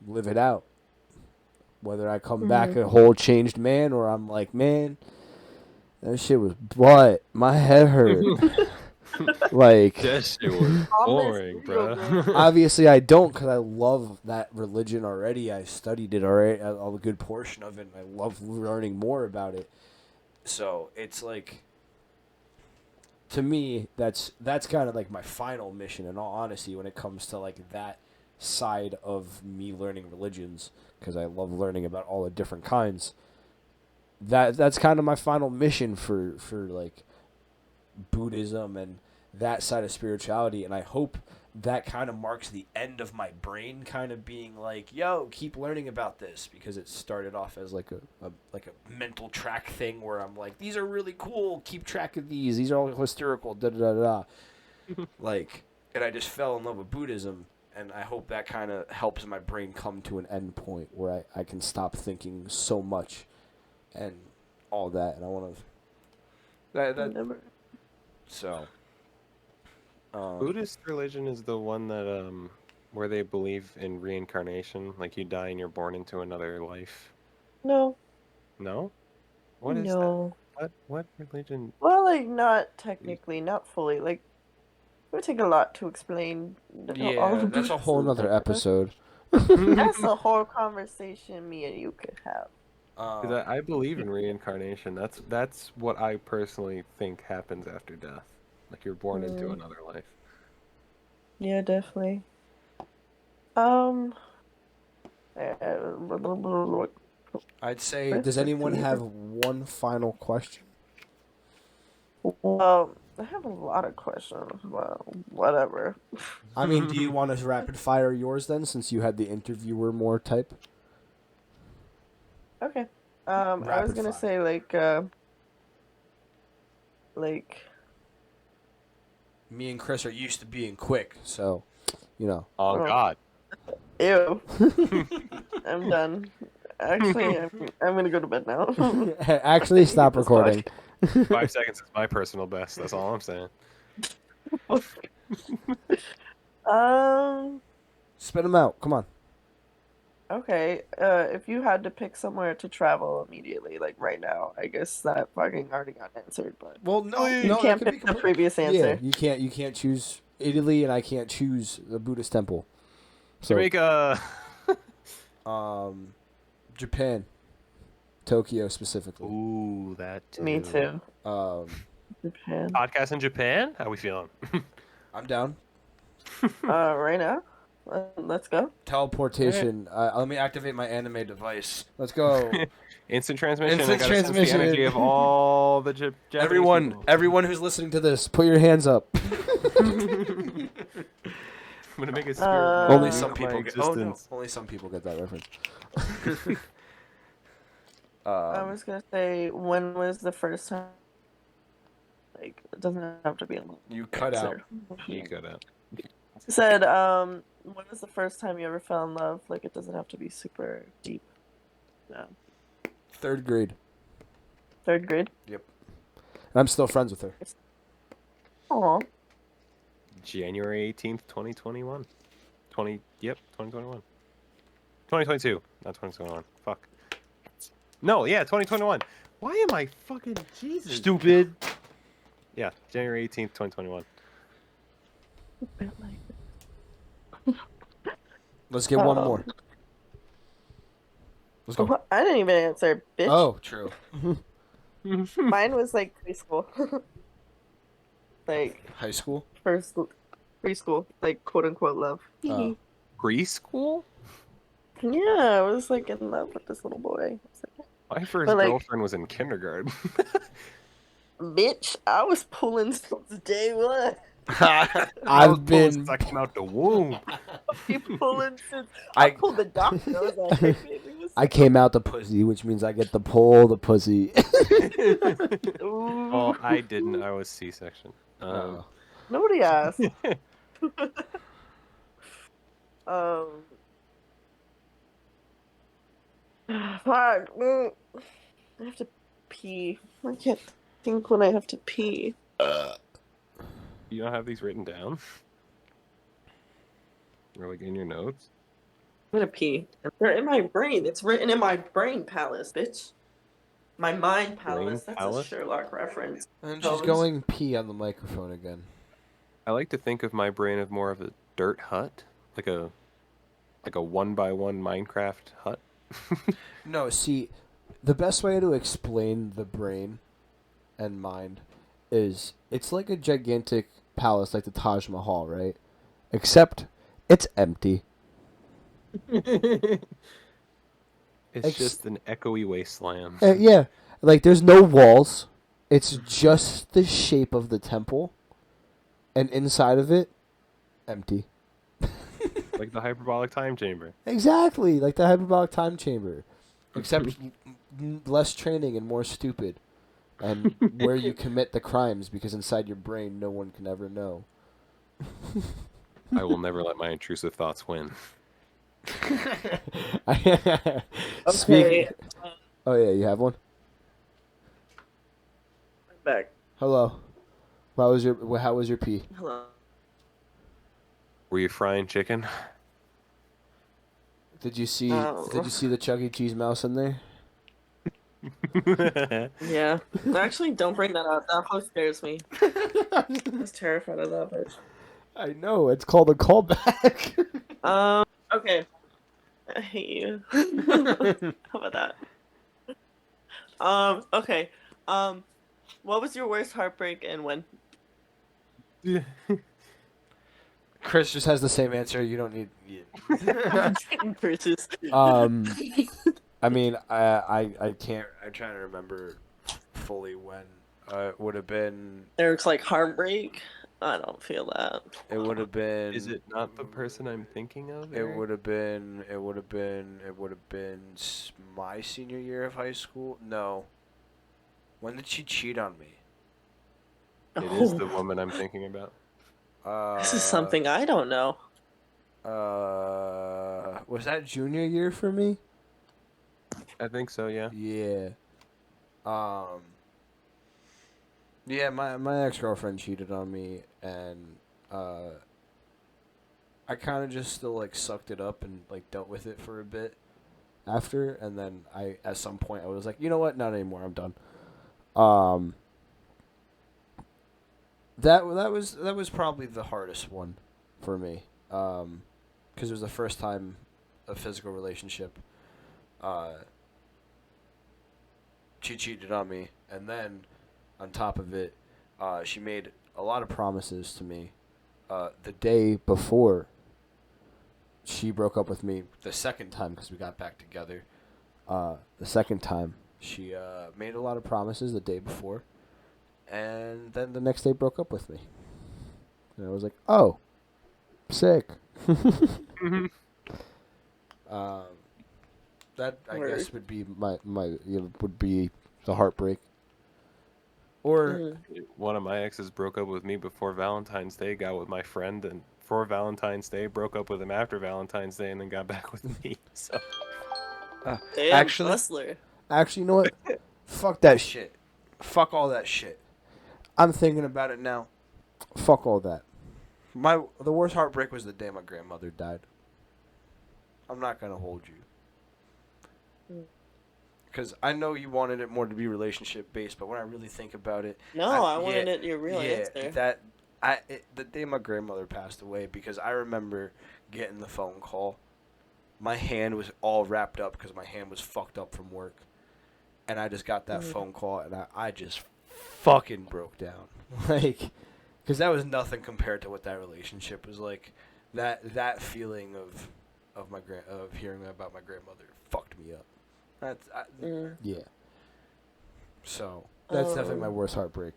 live it out. Whether I come back a whole changed man or I'm like, man, that shit was what? My head hurt. Like, That shit was boring, bro. obviously I don't because I love that religion already. I studied it already, a good portion of it, and I love learning more about it. So it's like, to me, that's kind of like my final mission. In all honesty, when it comes to like that side of me learning religions, because I love learning about all the different kinds. That's kind of my final mission for like Buddhism and that side of spirituality, and I hope that kind of marks the end of my brain kind of being like, yo, keep learning about this, because it started off as like a mental track thing where I'm like, these are really cool, keep track of these are all hysterical, da da da da. Like, and I just fell in love with Buddhism, and I hope that kind of helps my brain come to an end point where I can stop thinking so much and all that, and I want to that so Buddhist religion is the one that where they believe in reincarnation, like you die and you're born into another life. No. No? What is No. that? What religion? Well, like, not technically, not fully. Like, it would take a lot to explain all yeah, the that's a whole Buddhism nother thing. episode. That's a whole conversation me and you could have. Because I believe in reincarnation. That's what I personally think happens after death. Like you're born into another life. Yeah, definitely. Uh, I'd say, does anyone have one final question? Well, I have a lot of questions. Well, whatever. I mean, do you want to rapid fire yours then, since you had the interviewer more type? Okay. I was Rapid gonna fire. say like Me and Chris are used to being quick, so you know. Oh God. ew. I'm done. Actually, I'm gonna go to bed now. Actually, stop recording. 5 seconds is my personal best. That's all I'm saying. Um, Spit them out. Come on. Okay, if you had to pick somewhere to travel immediately, like right now, I guess that fucking already got answered, but Well, no, you no, that can't could be pick the complete. previous Yeah, answer. you can't choose Italy, and I can't choose the Buddhist temple. So, Jamaica. um, Japan, Tokyo specifically. Ooh, that Me too. too. Um, Japan. Podcast in Japan? How we feeling? I'm down. Right now, let's go. Teleportation. Let me activate my anime device. Let's go. Instant transmission. Instant I gotta sense the transmission. energy of all the Japanese people. Everyone who's listening to this, put your hands up. I'm gonna make a spirit Uh, bomb Only due some to my people. Oh no! existence. Only some people get that reference. I was gonna say, when was the first time? Like, it doesn't have to be a long You cut out. answer. You got out. Said, when was the first time you ever fell in love? Like, it doesn't have to be super deep. No. 3rd grade. 3rd grade? And I'm still friends with her. Aw. January 18th, 2021. 2021. 2022, not 2021. Fuck. No, yeah, 2021. Why am I fucking Jesus? Stupid. Yeah, January 18th, 2021. Let's get one more. Let's go. What? I didn't even answer, bitch. Oh, true. Mine was like preschool. Like, High school. preschool, like quote unquote love. Oh. Preschool? Yeah, I was like in love with this little boy. I was My first But, like- girlfriend was in kindergarten. like, bitch, I was pulling since day one. I've been. sucking out the womb. You pulling since I pulled the doctor. I was like, hey, baby, what's I came out the pussy, which means I get to pull the pussy. Ooh. Oh, I didn't. I was C-section. Oh. Nobody asked. Fuck. I have to pee. I can't think when I have to pee. You don't have these written down? Or like in your notes? I'm gonna pee. They're in my brain. It's written in my brain palace, bitch. My mind palace. That's palace? a Sherlock reference. And she's going pee on the microphone again. I like to think of my brain as more of a dirt hut, like a 1x1 Minecraft hut. No, see, the best way to explain the brain and mind is it's like a gigantic palace like the Taj Mahal, right? Except it's empty. It's just an echoey wasteland. Yeah, like there's no walls. It's just the shape of the temple, and inside of it, empty. Like the hyperbolic time chamber. Exactly, like the hyperbolic time chamber, except less training and more stupid, and where you commit the crimes because inside your brain no one can ever know. I will never let my intrusive thoughts win. Speaking. Oh yeah, you have one. I'm back. Hello. How was your pee? Hello. Were you frying chicken? Did you see Oh. the Chuck E. Cheese mouse in there? Yeah. Actually, don't bring that up. That hoe scares me. I was terrified of that bitch. I know, it's called a callback. Okay. I hate you. How about that? Okay. What was your worst heartbreak and when? Chris just has the same answer. You don't need. Versus. I mean, I can't. I'm trying to remember fully when. It would have been. Eric's like heartbreak. I don't feel that. It would have been. Is it not the person I'm thinking of? It would have been. It would have been. It would have been my senior year of high school. No. When did she cheat on me? It is the woman I'm thinking about. This is something I don't know. Was that junior year for me? I think so, yeah. Yeah. Yeah, my ex-girlfriend cheated on me, and I kind of just still like sucked it up and like dealt with it for a bit after, and then at some point I was like, you know what, not anymore, I'm done. That was probably the hardest one for me, because it was the first time a physical relationship. She cheated on me, and then on top of it, she made a lot of promises to me. The day before she broke up with me the second time, because we got back together. The second time she made a lot of promises the day before, and then the next day broke up with me. And I was like, oh, sick. That I Word. guess would be my would be the heartbreak. Or One of my exes broke up with me before Valentine's Day, got with my friend, and for Valentine's Day broke up with him after Valentine's Day, and then got back with me. So Damn, actually, hustler. you know what? Fuck that shit. Fuck all that shit. I'm thinking about it now. Fuck all that. The worst heartbreak was the day my grandmother died. I'm not gonna hold you. Because I know you wanted it more to be relationship based, but when I really think about it, No, I wanted it your real answer. The day my grandmother passed away, because I remember getting the phone call, my hand was all wrapped up because my hand was fucked up from work, and I just got that phone call, and I just fucking broke down, like, because that was nothing compared to what that relationship was like. That feeling of hearing about my grandmother fucked me up. Yeah. So that's definitely my worst heartbreak.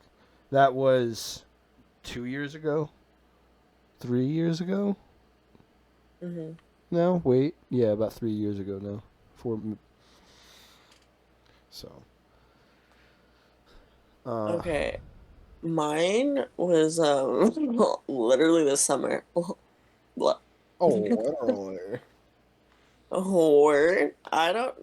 That was 2 years ago, 3 years ago. No, wait, yeah, about 3 years ago now. 4. So. Okay, mine was literally this summer. What? Oh. Or I don't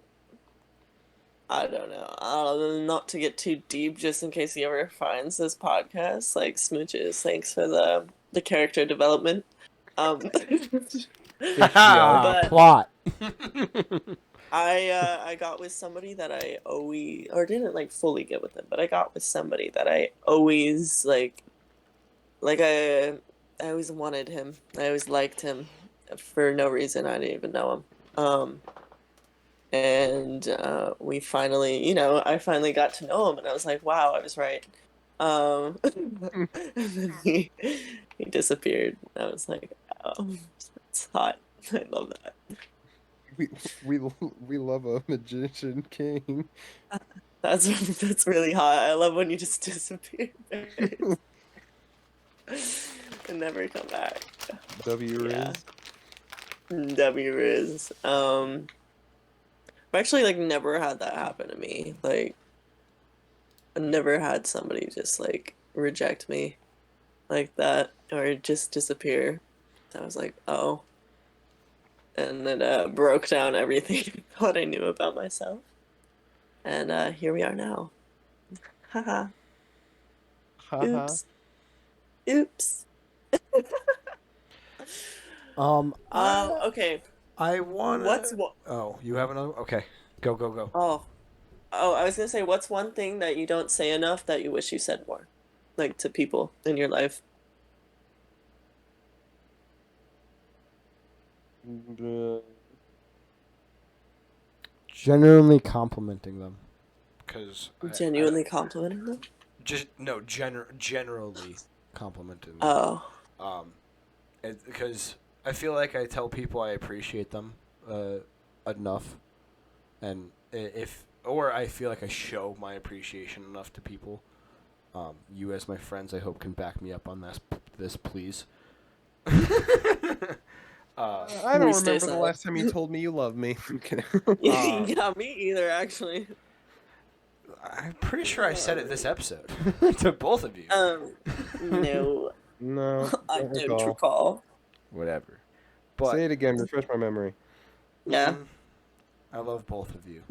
know. Not to get too deep, just in case he ever finds this podcast. Like, smooches, thanks for the character development. But Plot. I got with somebody that I always, or didn't like fully get with him, but I got with somebody that I always like I always wanted him. I always liked him for no reason. I didn't even know him. And we finally, I finally got to know him, and I was like, wow, I was right. And then he disappeared. I was like, oh, it's hot. I love that. we love a magician king. That's really hot. I love when you just disappear and never come back. W Yeah. Riz. W Riz. I've actually like never had that happen to me. Like, I never had somebody just like reject me like that or just disappear. I was like, oh. And it broke down everything what I knew about myself. And here we are now. Haha. Oops. Oops. Okay. I want. What's what? Oh, you have another? Okay, go. Oh, I was gonna say, what's one thing that you don't say enough that you wish you said more, like to people in your life? Genuinely complimenting them, because Genuinely complimenting them. generally complimenting them. Oh. Because I feel like I tell people I appreciate them enough, and I feel like I show my appreciation enough to people. You as my friends, I hope, can back me up on this, please. I don't remember the last time you told me you love me. Yeah, me either, actually. I'm pretty sure I said it this episode to both of you. No. No, I don't recall. Whatever. But say it again. Refresh my memory. Yeah. I love both of you.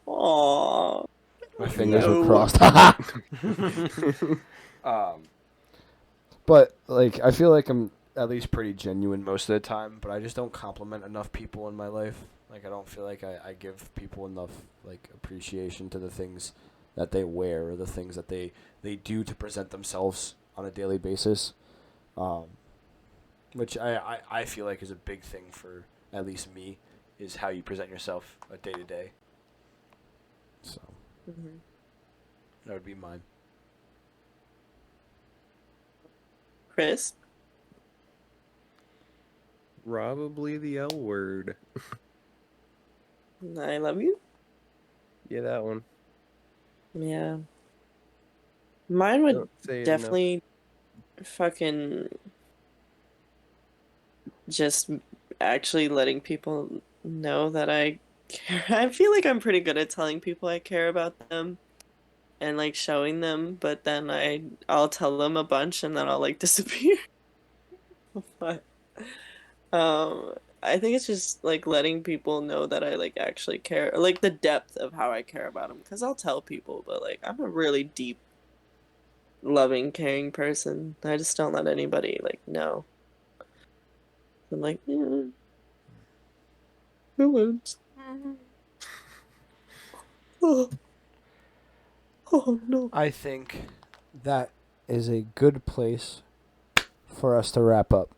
Aww. My fingers were crossed. But like, I feel like I'm at least pretty genuine most of the time, but I just don't compliment enough people in my life. Like, I don't feel like I give people enough, like, appreciation to the things that they wear or the things that they do to present themselves on a daily basis. Which I feel like is a big thing for at least me, is how you present yourself a day to day. So that would be mine. Chris? Probably the L word. I love you? Yeah, that one. Yeah. Mine would Don't say it definitely fucking just actually letting people know that I care. I feel like I'm pretty good at telling people I care about them and like showing them, but then I'll tell them a bunch and then I'll like disappear. But I think it's just like letting people know that I like actually care, or like the depth of how I care about them. Because I'll tell people, but like I'm a really deep, loving, caring person. I just don't let anybody like know. I'm like, yeah, villains. Oh, oh no. I think that is a good place for us to wrap up.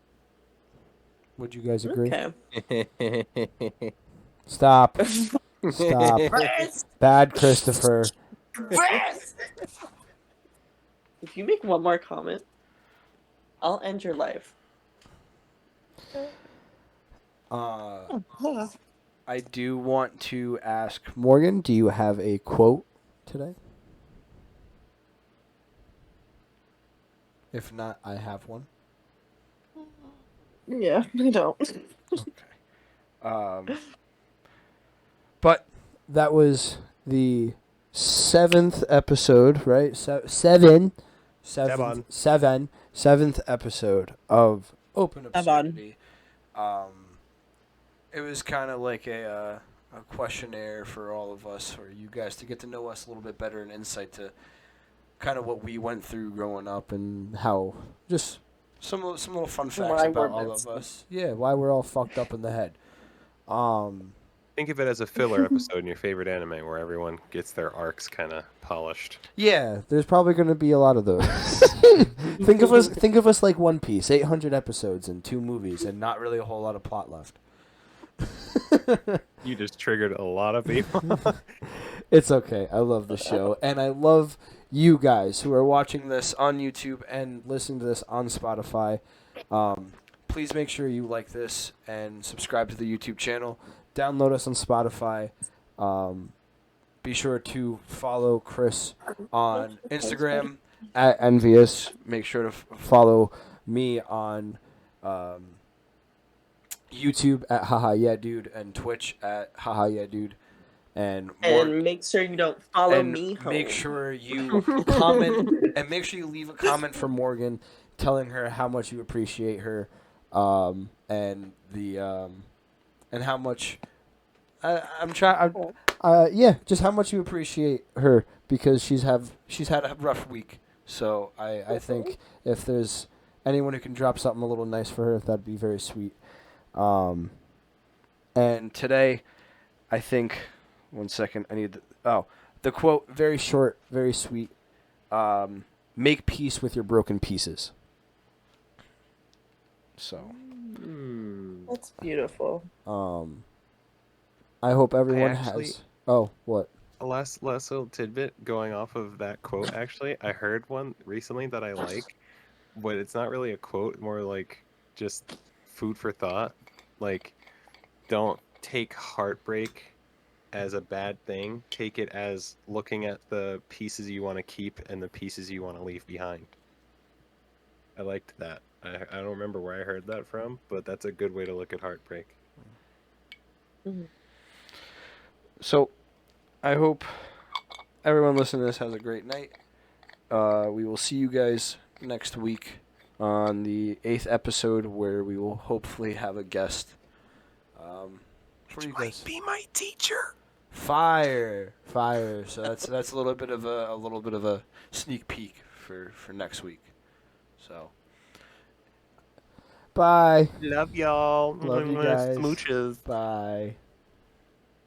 Would you guys agree? Okay. Stop. Stop. Chris! Bad Christopher. Chris! If you make one more comment, I'll end your life. I do want to ask Morgan, do you have a quote today? If not, I have one. Yeah, I don't. But that was the 7th episode, right? Seventh episode of Open Absurdity. It was kind of like a questionnaire for all of us, for you guys to get to know us a little bit better, and insight to kind of what we went through growing up and how just some little fun facts about all of us. Yeah, why we're all fucked up in the head. Think of it as a filler episode in your favorite anime where everyone gets their arcs kind of polished. Yeah, there's probably going to be a lot of those. Think of us like One Piece, 800 episodes and 2 movies, and not really a whole lot of plot left. You just triggered a lot of people. It's okay. I love the show, and I love you guys who are watching this on YouTube and listening to this on Spotify. Please make sure you like this and subscribe to the YouTube channel. Download us on Spotify. Be sure to follow Chris on Instagram at Envious. Make sure to follow me on YouTube at Haha Yeah Dude and Twitch at Haha Yeah Dude. And make sure you don't follow me home. Make sure you comment and make sure you leave a comment for Morgan, telling her how much you appreciate her, and how much just how much you appreciate her, because she's had a rough week. So I think if there's anyone who can drop something a little nice for her, that'd be very sweet. And today, I think. 1 second. I need the quote. Very short, very sweet. Make peace with your broken pieces. So. That's beautiful. I hope everyone has. Oh, what? A last little tidbit going off of that quote. Actually, I heard one recently that I like, but it's not really a quote. More like just food for thought. Like, don't take heartbreak as a bad thing. Take it as looking at the pieces you want to keep and the pieces you want to leave behind. I liked that. I don't remember where I heard that from, but that's a good way to look at heartbreak. Mm-hmm. So, I hope everyone listening to this has a great night. We will see you guys next week on the 8th episode, where we will hopefully have a guest. Which might be my teacher. Fire. So that's a little bit of a sneak peek for next week. So Bye. Love y'all. Love you guys. Smooches. Bye.